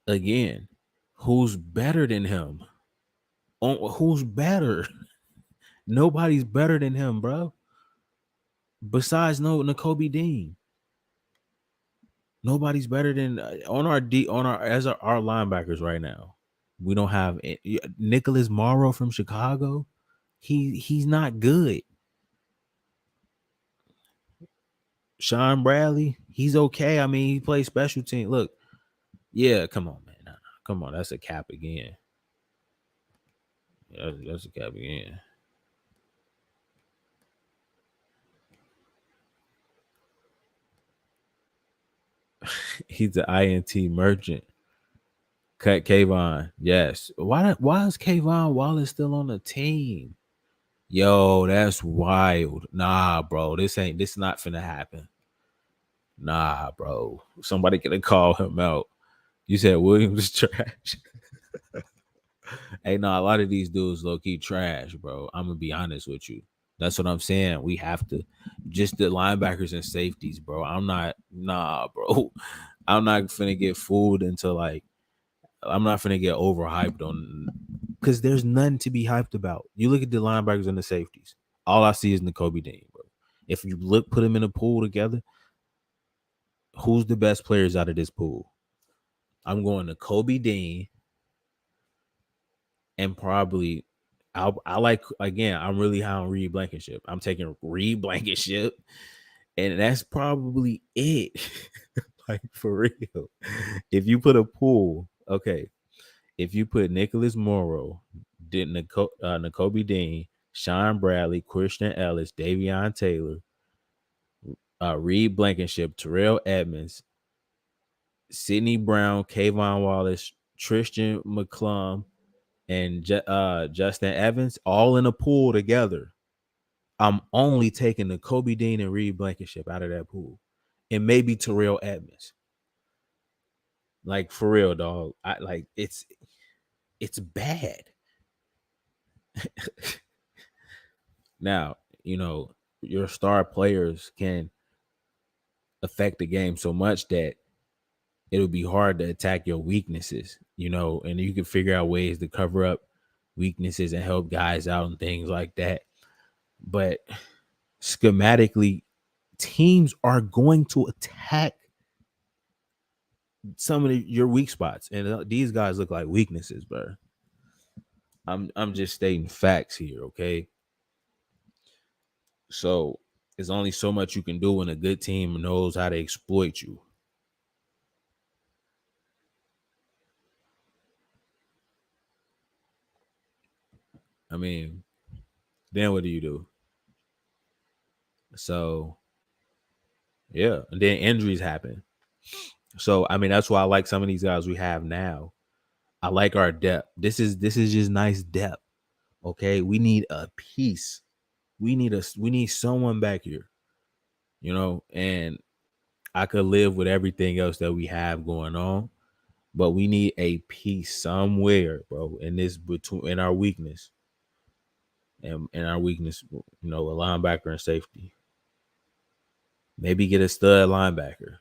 again, who's better than him? Who's better? Nobody's better than him, bro. Besides no N'Kobe Dean. Nobody's better than on our our linebackers right now. We don't have Nicholas Morrow from Chicago. He's not good. Sean Bradley, he's okay. I mean, he plays special team. Look, yeah, come on, man. Nah, come on, that's a cap again. That's a cap again. He's an INT merchant. Cut Kayvon. Yes. Why is Kayvon Wallace still on the team? Yo, that's wild. Nah, bro. This not finna happen. Nah, bro. Somebody gonna call him out. You said Williams is trash. Hey, no, a lot of these dudes low key trash, bro. I'm gonna be honest with you. That's what I'm saying. We have to just the linebackers and safeties, bro. Bro. I'm not finna get fooled into like I'm not finna get overhyped on because there's nothing to be hyped about. You look at the linebackers and the safeties. All I see is N'Kobe Dean, bro. If you put them in a pool together, who's the best players out of this pool? I'm going to Kobe Dean and probably I like again. I'm really high on Reed Blankenship. I'm taking Reed Blankenship, and that's probably it. Like for real. If you put a pool, okay. If you put Nicholas Morrow, N'Kobe Dean, Sean Bradley, Christian Ellis, Davion Taylor, Reed Blankenship, Terrell Edmonds, Sidney Brown, Kayvon Wallace, Tristan McClum, and Justin Evans all in a pool together, I'm only taking the Kobe Dean and Reed Blankenship out of that pool, and maybe Terrell Edmonds. Like for real, dog. I like it's bad. Now your star players can affect the game so much that it'll be hard to attack your weaknesses. And you can figure out ways to cover up weaknesses and help guys out and things like that. But schematically, teams are going to attack some of your weak spots, and these guys look like weaknesses, bro. I'm just stating facts here, okay? So there's only so much you can do when a good team knows how to exploit you. I mean, then what do you do? So yeah, and then injuries happen. So I mean, that's why I like some of these guys we have now. I like our depth. This is just nice depth. Okay, we need a piece. We need someone back here. And I could live with everything else that we have going on, but we need a piece somewhere, bro. In this between in our weakness, and in our weakness, a linebacker and safety. Maybe get a stud linebacker,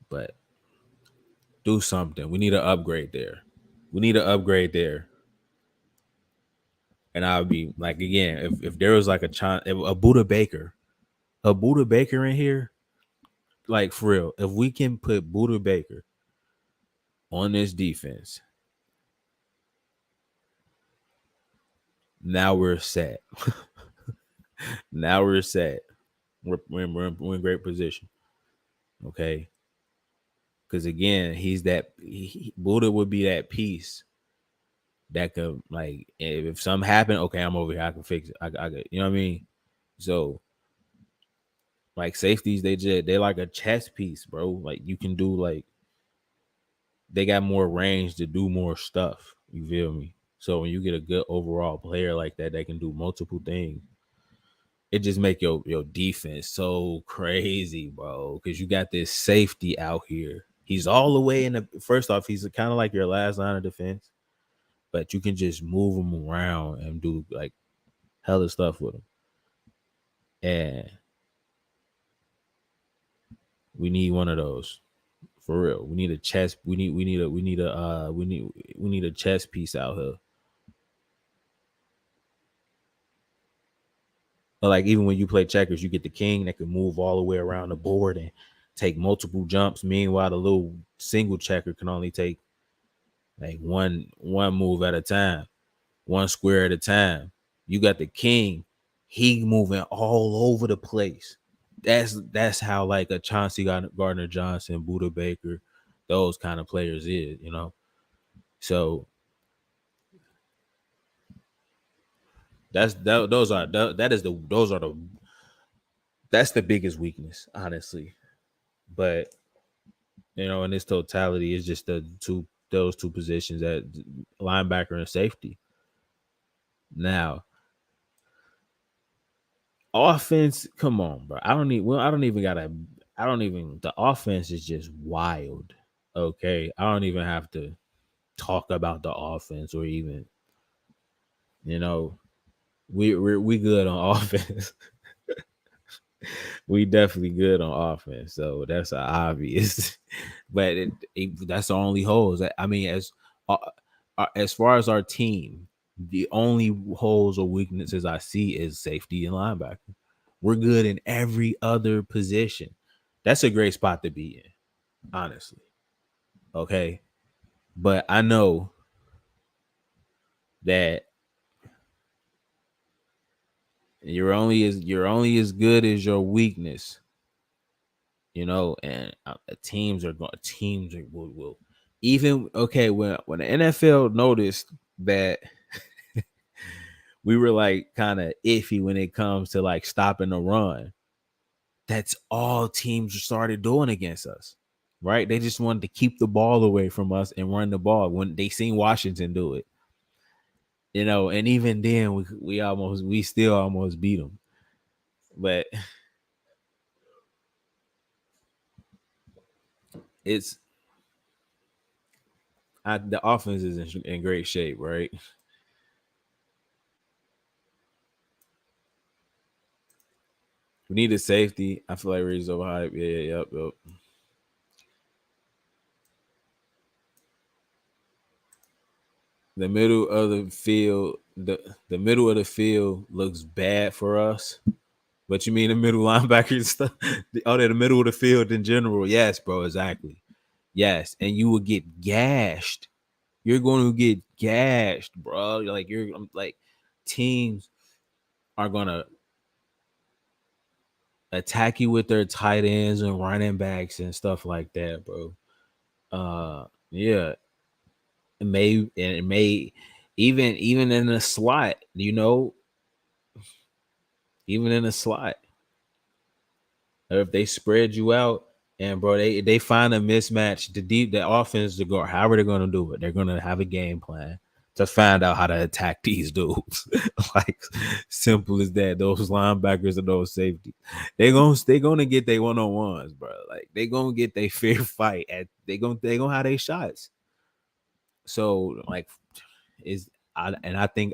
but do something. We need an upgrade there. We need an upgrade there. And I would be like, again, if there was like a Buda Baker in here, like for real, if we can put Buda Baker on this defense, now we're set. Now we're set. We're in great position. Okay. Because again, Buda would be that piece that could, like, if something happened, okay, I'm over here. I can fix it. I you know what I mean? So like safeties, they like a chess piece, bro. Like you can do like they got more range to do more stuff. You feel me? So when you get a good overall player like that can do multiple things, it just make your defense so crazy, bro. Because you got this safety out here. He's all the way in the first off. He's kind of like your last line of defense, but you can just move him around and do like hella stuff with him. And we need one of those for real. We need a chess. We need a chess piece out here. But like even when you play checkers, you get the king that can move all the way around the board and take multiple jumps. Meanwhile, the little single checker can only take like one move at a time, one square at a time. You got the king, he moving all over the place. That's how like a Chauncey Gardner Johnson, Buda Baker, those kind of players is, you know. So those are that is the those are the that's the biggest weakness, honestly. But you know, in its totality, it's just the those two positions at linebacker and safety. Now, offense, come on, bro. I don't even gotta I don't even the offense is just wild. Okay. I don't even have to talk about the offense or even, you know, we good on offense. We definitely good on offense. So that's obvious. But that's the only holes. I mean, uh, as far as our team, the only holes or weaknesses I see is safety and linebacker. We're good in every other position. That's a great spot to be in, honestly. Okay, but I know that you're only as good as your weakness, you know. And teams are will even okay when the NFL noticed that we were like kind of iffy when it comes to like stopping the run. That's all teams started doing against us, right? They just wanted to keep the ball away from us and run the ball when they seen Washington do it, you know. And even then, we still almost beat them. But it's the offense is in great shape, right? We need a safety. I feel like Reed's overhyped. Yeah, yep. The middle of the field, the middle of the field looks bad for us. But you mean the middle linebackers stuff? Oh, they're the middle of the field in general. Yes, bro, exactly. Yes, and you will get gashed. You're going to get gashed, bro. Like like teams are gonna attack you with their tight ends and running backs and stuff like that, bro. Yeah, it may even in the slot, you know, even in the slot, or if they spread you out and bro, they find a mismatch, the offense to go, however they're gonna do it, they're gonna have a game plan to find out how to attack these dudes. Like simple as that. Those linebackers and those safeties, they gonna get their one-on-ones, bro. Like they gonna get their fair fight at they gonna have their shots. So like is I think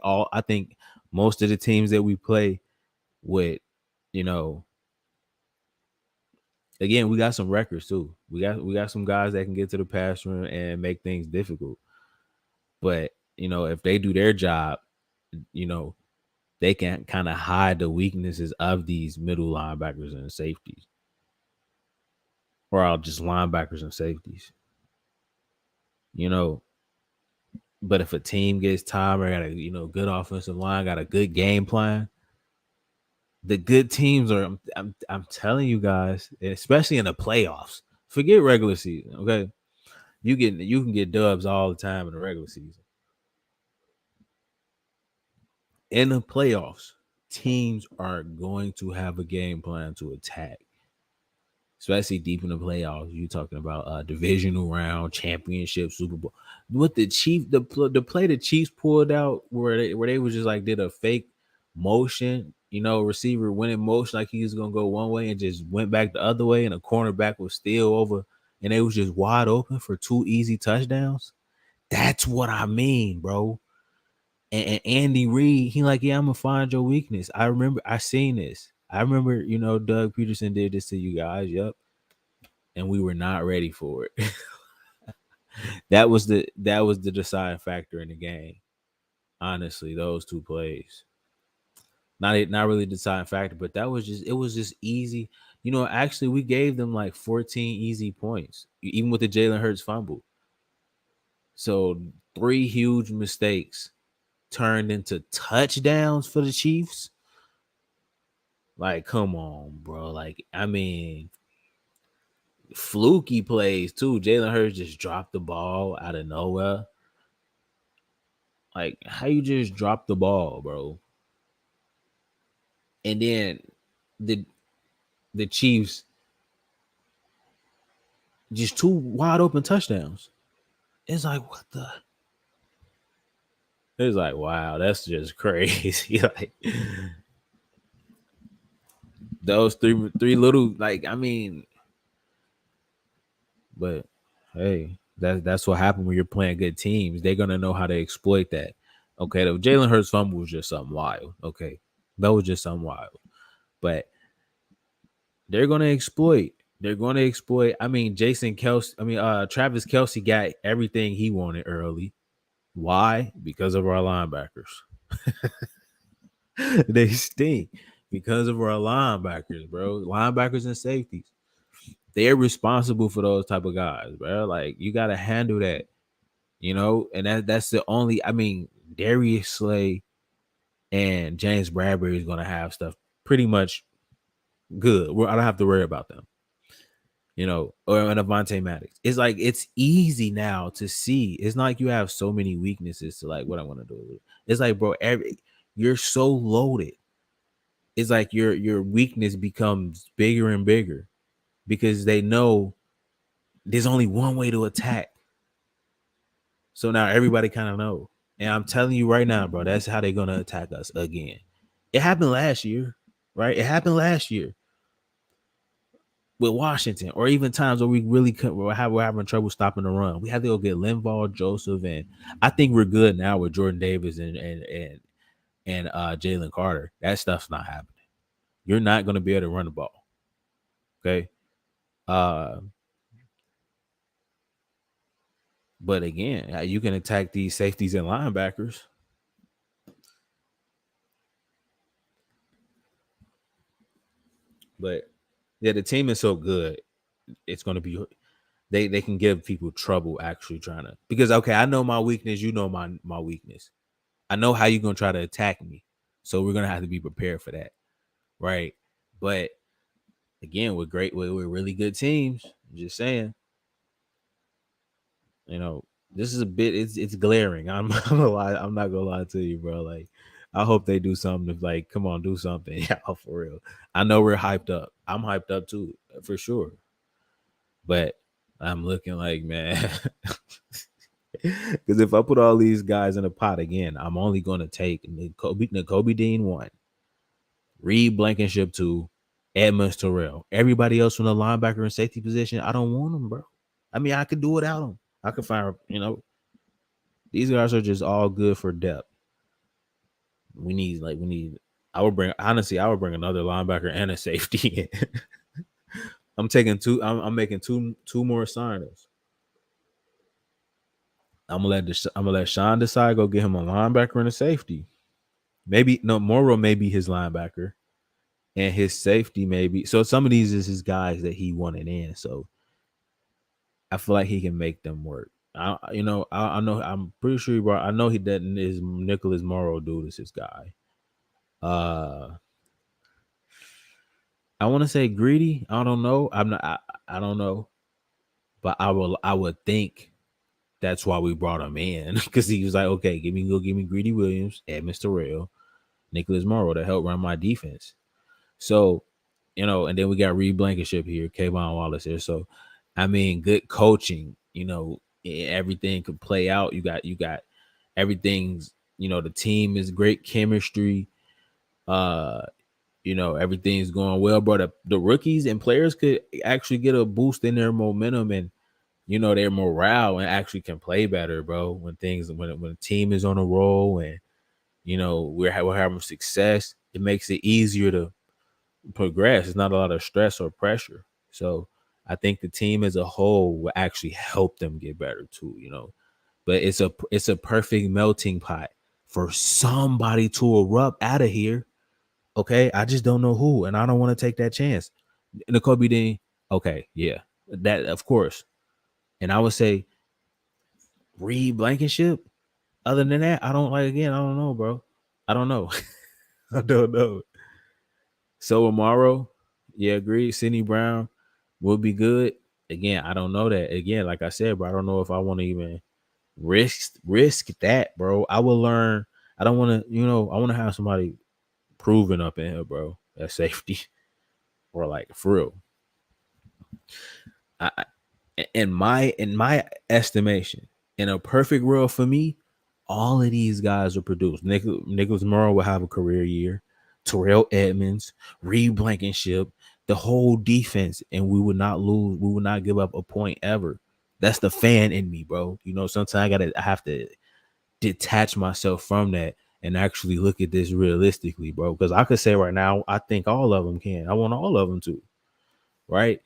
most of the teams that we play with, you know, again, we got some records too. We got some guys that can get to the pass room and make things difficult. But you know, if they do their job, you know, they can kind of hide the weaknesses of these middle linebackers and safeties, or I'll just linebackers and safeties. You know, but if a team gets tired, or got a good offensive line, got a good game plan, the good teams are. I'm telling you guys, especially in the playoffs. Forget regular season, okay? You can get dubs all the time in the regular season. In the playoffs, teams are going to have a game plan to attack, especially deep in the playoffs. You talking about divisional round, championship, Super Bowl. What the play the Chiefs pulled out where they was just like did a fake motion receiver went in motion like he was gonna go one way and just went back the other way, and the cornerback was still over, and they was just wide open for 2 easy touchdowns. That's what I mean, bro. And Andy Reid, he like, yeah, I'm gonna find your weakness. I remember I seen this. I remember, Doug Peterson did this to you guys. Yep. And we were not ready for it. that was the deciding factor in the game. Honestly, those 2 plays. Not really the deciding factor, but it was just easy. Actually we gave them like 14 easy points, even with the Jalen Hurts fumble. So 3 huge mistakes turned into touchdowns for the Chiefs. Like, come on, bro. Like, I mean, fluky plays too. Jalen Hurts just dropped the ball out of nowhere. Like, how you just drop the ball, bro? And then the the Chiefs just 2 wide open touchdowns. It's like, what the? It's like, wow, that's just crazy. Like, those three little, like, I mean, but hey, that's what happened when you're playing good teams. They're gonna know how to exploit that. Okay, the Jalen Hurts fumble was just something wild. Okay, that was just something wild. But they're gonna exploit. They're gonna exploit. I mean, Travis Kelce got everything he wanted early. Why? Because of our linebackers. They stink because of our linebackers, bro. Linebackers and safeties. They're responsible for those type of guys, bro. Like, you gotta handle that, and that's the only. I mean, Darius Slay and James Bradbury is gonna have stuff pretty much good. I don't have to worry about them, or Avonte Maddox. It's like, it's easy now to see. It's not like you have so many weaknesses to like what I want to do. It's like, bro, you're so loaded. It's like your weakness becomes bigger and bigger because they know there's only one way to attack. So now everybody kind of know. And I'm telling you right now, bro, that's how they're gonna attack us again. It happened last year, right? It happened last year with Washington, or even times where we really couldn't. We're having trouble stopping the run. We had to go get Linval, Joseph, and I think we're good now with Jordan Davis and Jalen Carter. That stuff's not happening. You're not gonna be able to run the ball. Okay. But again, you can attack these safeties and linebackers. But yeah, the team is so good. It's going to be they can give people trouble actually trying to, because okay, I know my weakness, you know my weakness. I know how you're going to try to attack me. So we're going to have to be prepared for that. Right? But again, we're really good teams. I'm just saying. This is a bit, it's glaring. I'm not gonna lie to you, bro. Like, I hope they do something to, like, come on, do something. Yeah, for real. I know we're hyped up. I'm hyped up too, for sure. But I'm looking like, man, because if I put all these guys in a pot again, I'm only gonna take Nakobe Dean 1, Reed Blankenship 2, Edmonds Terrell. Everybody else from the linebacker and safety position, I don't want them, bro. I mean, I could do without them. I could find, these guys are just all good for depth. We need. I would bring another linebacker and a safety. I'm taking two. I'm making two more signings. I'm gonna let Sean decide. Go get him a linebacker and a safety. Maybe no, Morrow may be his linebacker, and his safety maybe. So some of these is his guys that he wanted in. So I feel like he can make them work. I know. I'm pretty sure he brought. I know he doesn't. Is Nicholas Morrow dude is his guy. I want to say Greedy. I don't know. I'm not. I don't know, but I would think that's why we brought him in, because he was like, okay, give me Greedy Williams, Edmonds Terrell, Nicholas Morrow to help run my defense. So, and then we got Reed Blankenship here, Kayvon Wallace here. So, I mean, good coaching. Everything could play out. You got everything's. The team is great chemistry. Everything's going well, bro. The rookies and players could actually get a boost in their momentum and their morale and actually can play better, bro. When the team is on a roll and we're having success, it makes it easier to progress. It's not a lot of stress or pressure. So I think the team as a whole will actually help them get better too. But it's a perfect melting pot for somebody to erupt out of here. Okay, I just don't know who, and I don't want to take that chance. Nicole B. Dean, okay, yeah, that of course. And I would say Reed Blankenship. Other than that, I don't again. I don't know, bro. I don't know. I don't know. So tomorrow, yeah, agreed. Sidney Brown will be good. Again, I don't know that. Again, like I said, bro, I don't know if I want to even risk that, bro. I will learn. I don't want to, I want to have somebody proven up in here, bro. That safety or like for real. I in my estimation, in a perfect world for me, all of these guys are produced. Nicholas Morrow will have a career year. Terrell Edmonds, Reed Blankenship, the whole defense, and we would not lose. We would not give up a point ever. That's the fan in me, bro. Sometimes I have to detach myself from that and actually look at this realistically, bro. Because I could say right now, I think all of them can. I want all of them to, right?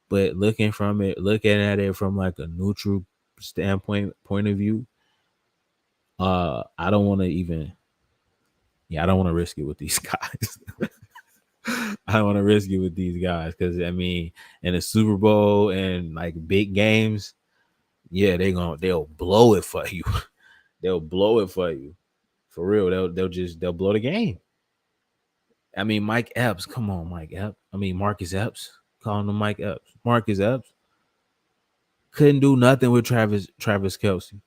But looking at it from like a neutral point of view, I don't want to even. Yeah, I don't want to risk it with these guys. I don't want to risk it with these guys because in a Super Bowl and like big games, yeah, they'll blow it for you. They'll blow it for you. For real. They'll blow the game. Mike Epps, come on, Mike Epps. Marcus Epps, calling him Mike Epps. Marcus Epps couldn't do nothing with Travis Kelsey.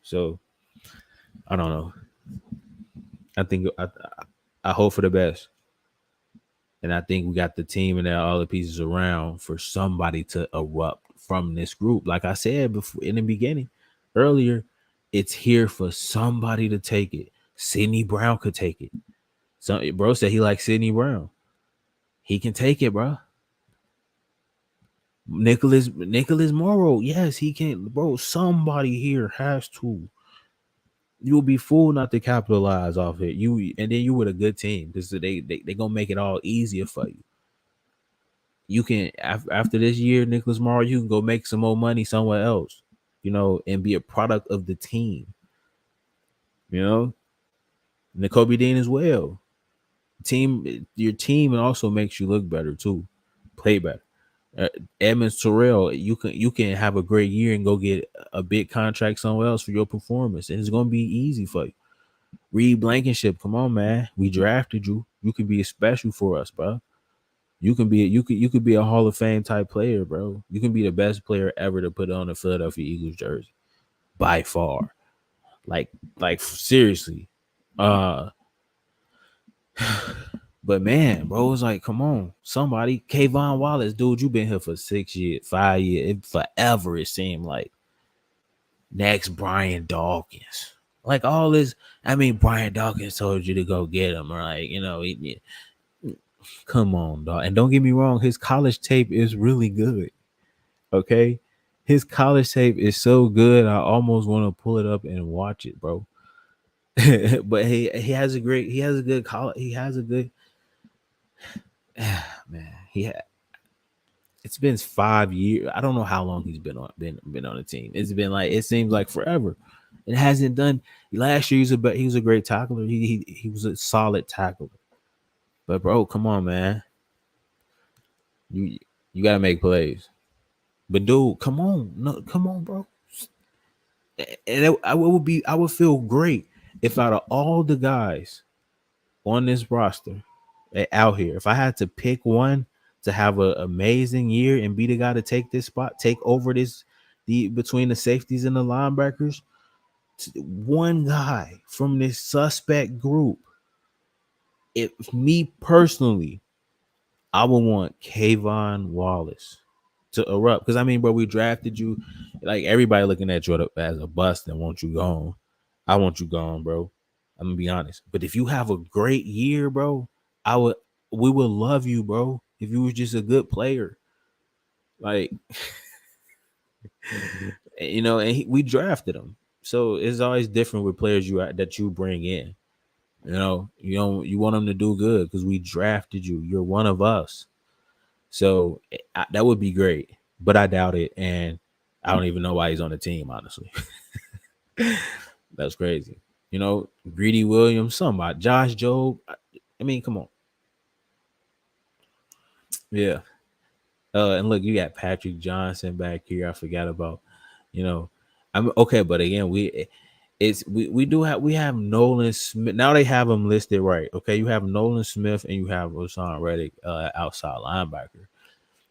So I don't know. I think I hope for the best, and I think we got the team and all the pieces around for somebody to erupt from this group. Like I said before in the beginning, earlier, it's here for somebody to take it. Sidney Brown could take it. Bro said he likes Sidney Brown. He can take it, bro. Nicholas Morrow, yes, he can, bro. Somebody here has to. You'll be fool not to capitalize off it. And then you with a good team because they gonna make it all easier for you. You can after this year, Nicholas Morrow, you can go make some more money somewhere else, and be a product of the team. N'Kobe Dean as well. Your team also makes you look better too, play better. uh, Edmonds Terrell, you can have a great year and go get a big contract somewhere else for your performance, and it's gonna be easy for you. Reed Blankenship, come on, man, we drafted you. You could be special for us, bro. You could be a Hall of Fame type player, bro. You can be the best player ever to put on a Philadelphia Eagles jersey by far. Like seriously. Uh But man, bro, it's like, come on, somebody, Kayvon Wallace, dude, you been here for 6 years, 5 years, forever. It seemed like next Brian Dawkins, like all this. Brian Dawkins told you to go get him, right? Come on, dog. And don't get me wrong, his college tape is really good. Okay, his college tape is so good, I almost want to pull it up and watch it, bro. But he has a good college. He has a good man. It's been 5 years. I don't know how long he's been on the team. It's been like it seems like forever. It hasn't done. Last year he was a great tackler. He was a solid tackler. But bro, come on, man. You gotta make plays. But dude, come on, no, come on, bro. And I would feel great if out of all the guys on this roster out here, if I had to pick one to have an amazing year and be the guy to take this spot, take over the between the safeties and the linebackers, one guy from this suspect group, if me personally, I would want Kayvon Wallace. to erupt. Because I mean, bro, we drafted you. Like everybody looking at you as a bust and want you gone. I want you gone, bro. I'm gonna be honest. But if you have a great year, bro, I would we would love you, bro. If you was just a good player, like we drafted him. So it's always different with players that you bring in. You want them to do good because we drafted you. You're one of us. So that would be great, but I doubt it, and I don't even know why he's on the team. Honestly, that's crazy. Greedy Williams, somebody, Josh Jobe. I mean, come on, yeah. And look, you got Patrick Johnson back here. I forgot about, you know, I'm okay, but again, we have Nolan Smith. Now they have him listed right. Okay, you have Nolan Smith and you have Rashawn Reddick, outside linebacker.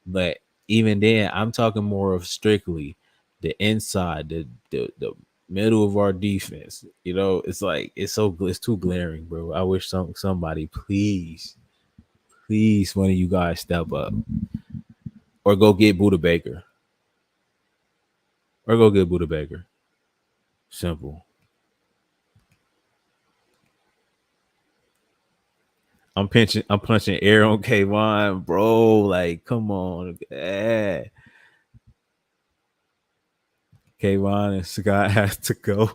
But even then, I'm talking more of strictly the inside, the middle of our defense. It's like it's too glaring, bro. I wish somebody please one of you guys step up or go get Buda Baker or go get Buda Baker. Simple. I'm punching air on Kayvon, bro. Like, come on. Yeah. Kayvon and Scott has to go.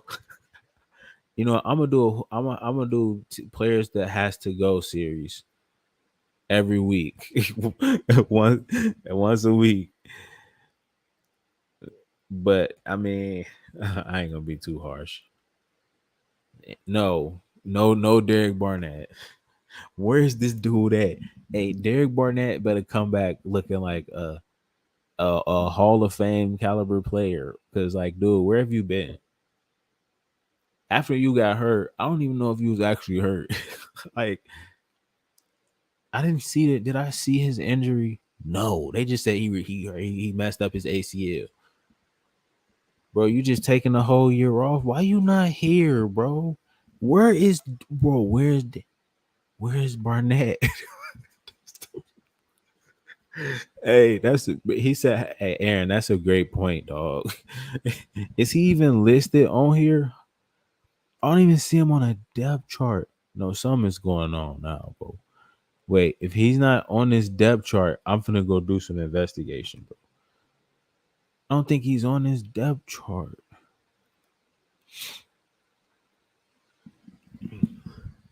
I'm gonna do players that has to go series every week, once a week. But I mean, I ain't gonna be too harsh. No, Derek Barnett. Where's this dude at? Hey, Derek Barnett better come back looking like a Hall of Fame caliber player. Cause like, dude, where have you been? After you got hurt, I don't even know if you was actually hurt. Like, I didn't see it. Did I see his injury? No, they just said he messed up his ACL. Bro, you just taking the whole year off. Why you not here, bro? Where is bro? Where's Barnett? Hey, he said, hey, Aaron, that's a great point, dog. Is he even listed on here? I don't even see him on a depth chart. No, something's going on now, bro. Wait, if he's not on this depth chart, I'm gonna go do some investigation, bro. I don't think he's on this depth chart.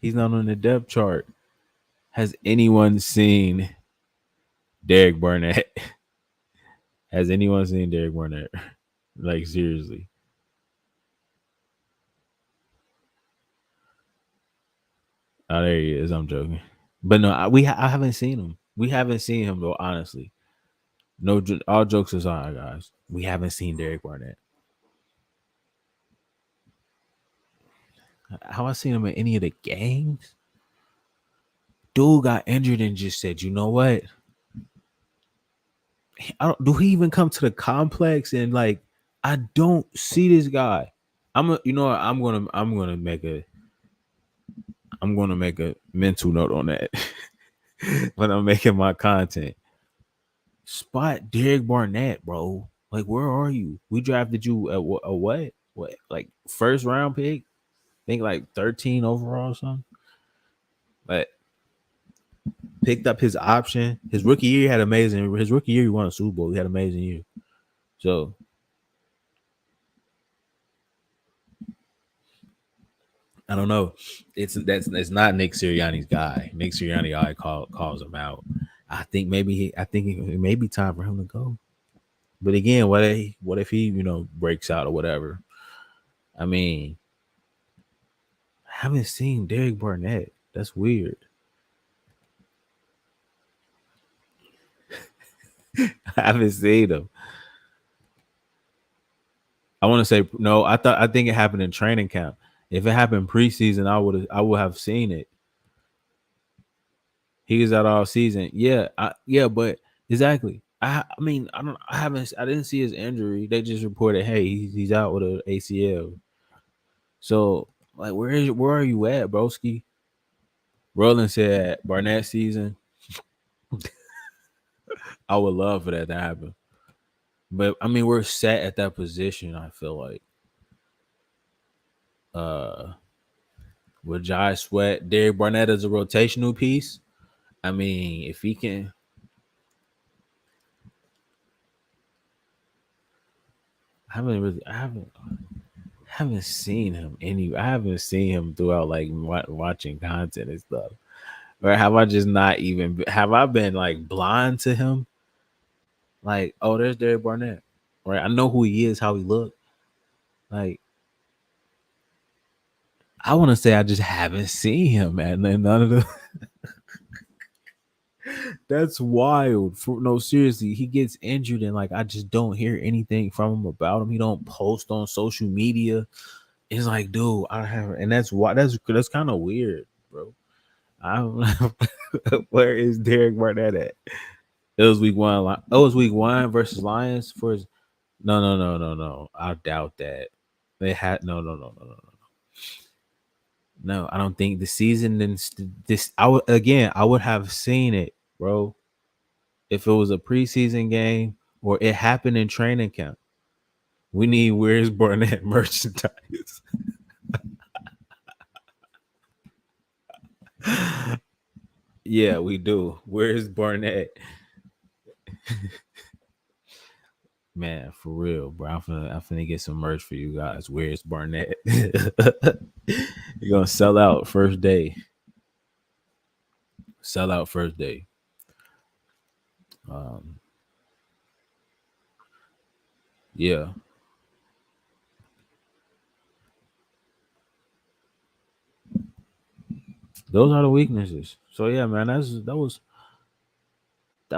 He's not on the depth chart. Has anyone seen Derek Barnett? Has anyone seen Derek Barnett? Like, seriously. Oh, there he is. I'm joking. But no, I haven't seen him. We haven't seen him though, honestly. No, all jokes aside, guys. We haven't seen Derek Barnett. How I seen him in any of the games? Dude got injured and just said, you know what? Do he even come to the complex? And like, I don't see this guy. You know what? I'm gonna make a mental note on that when I'm making my content. Spot Derek Barnett, bro. Like, where are you? We drafted you at what? What? Like first round pick? I think like 13 overall or something. But picked up his option. His rookie year he had amazing. His rookie year he won a Super Bowl. He had an amazing year. So I don't know. It's not Nick Sirianni's guy. Nick Sirianni always calls him out. I think it may be time for him to go. But again, what if he breaks out or whatever? I mean, I haven't seen Derek Barnett. That's weird. I haven't seen him. I want to say no. I think it happened in training camp. If it happened preseason, I would have seen it. He was out all season. Yeah, but exactly. I mean, I didn't see his injury. They just reported, hey, he's out with an ACL. So like, where are you at, broski? Roland said Barnett season. I would love for that to happen. But I mean, we're set at that position. I feel like uh with Jai Sweat, Derek Barnett is a rotational piece. I mean, if he can, I haven't seen him any. I haven't seen him throughout like watching content and stuff. Or have I just not even? Have I been like blind to him? Like, oh, there's Derek Barnett. Right, I know who he is, how he looked. Like, I want to say I just haven't seen him, man. None of the. That's wild. For no, seriously, he gets injured and like I just don't hear anything from him about him. He don't post on social media. It's like, dude, I haven't, and that's why that's kind of weird, bro. I don't know. Where is Derek Barnett at? It was week one. It was week one versus Lions for his. No, no, no, no, no. I doubt that. They had no, no, no, no, no, no. No, I don't think the season. Then this, I would again. I would have seen it, bro, if it was a preseason game or it happened in training camp. We need where's Barnett merchandise. Yeah, we do. Where's Barnett? Man, for real, bro. I'm finna get some merch for you guys. Where's Barnett? You're gonna sell out first day. Sell out first day. Um, yeah, those are the weaknesses. So yeah, man, that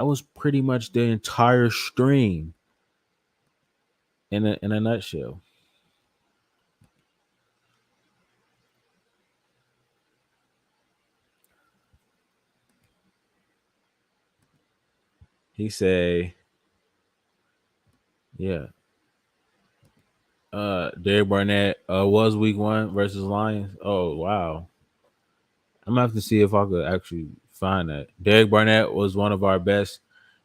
was pretty much the entire stream in a nutshell. He say, yeah, Derek Barnett was week one versus Lions. Oh wow, I'm gonna have to see if I could actually find that. Derek Barnett was one of our best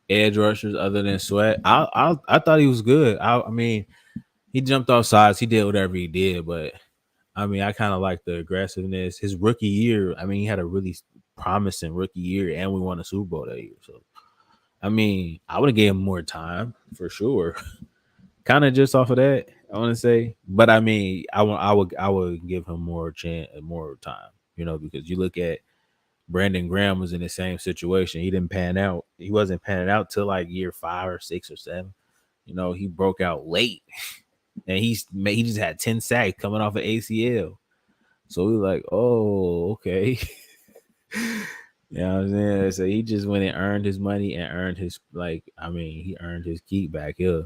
edge rushers other than Sweat. I thought he was good. I mean, he jumped off sides. He did whatever he did, but I mean, I kind of like the aggressiveness. His rookie year, I mean, he had a really promising rookie year, and we won a Super Bowl that year. So, I mean, I would have gave him more time for sure. Kind of just off of that, I want to say. But I mean, I would give him more chance, more time. Because you look at Brandon Graham was in the same situation. He didn't pan out. He wasn't panning out till like year 5 or 6 or 7. He broke out late, and he just had 10 sacks coming off of ACL. So we were like, oh, okay. You know what I'm saying? So he just went and earned his money and earned his he earned his keep back here.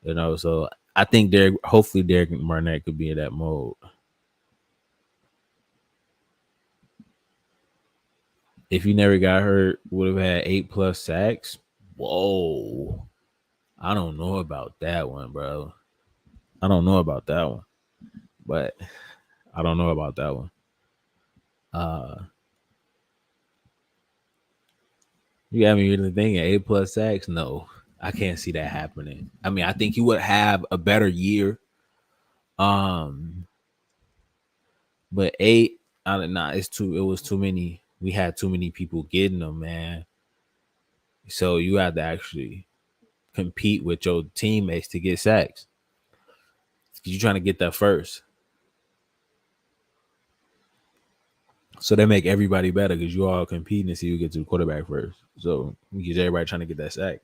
So I think hopefully Derek Barnett could be in that mode. If he never got hurt, would have had 8+ sacks. Whoa. I don't know about that one, bro. I don't know about that one. But I don't know about that one. Uh you got me really thinking 8+ sacks? No. I can't see that happening. I mean, I think he would have a better year. Um, but eight, I don't know. It was too many. We had too many people getting them, man. So you have to actually compete with your teammates to get sacks. You're trying to get that first. So they make everybody better because you all competing to see who gets to the quarterback first. So because everybody trying to get that sack.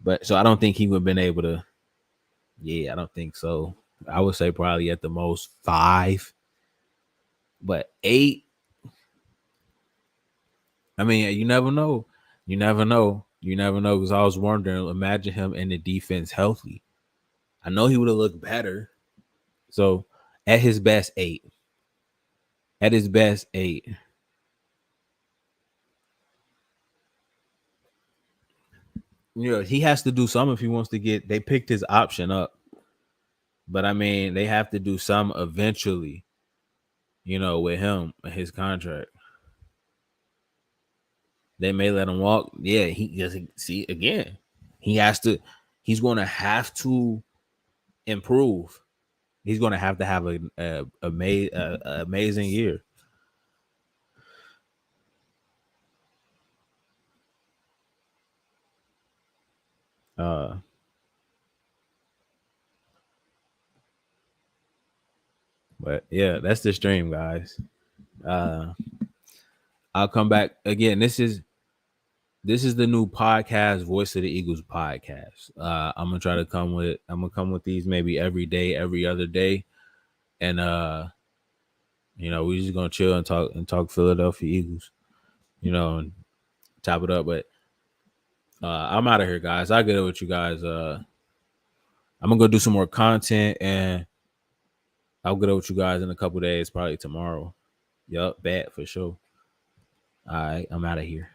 But so I don't think he would have been able to. Yeah, I don't think so. I would say probably at the most 5, but 8. I mean, you never know. You never know. You never know. Because I was wondering, imagine him in the defense healthy. I know he would have looked better. So at his best, 8. At his best, 8. He has to do some if he wants to get. They picked his option up, but I mean, they have to do some eventually. With him, his contract. They may let him walk. Yeah, he doesn't see again. He's going to have to improve. He's going to have a amazing year. But yeah, that's the stream, guys. I'll come back again. This is the new podcast, Voice of the Eagles podcast. I'm gonna try to come with these maybe every day, every other day, and we're just gonna chill and talk Philadelphia Eagles, and top it up. But I'm out of here, guys. I'll get it with you guys. I'm gonna go do some more content, and I'll get it with you guys in a couple days, probably tomorrow. Yup, bet for sure. All right, I'm out of here.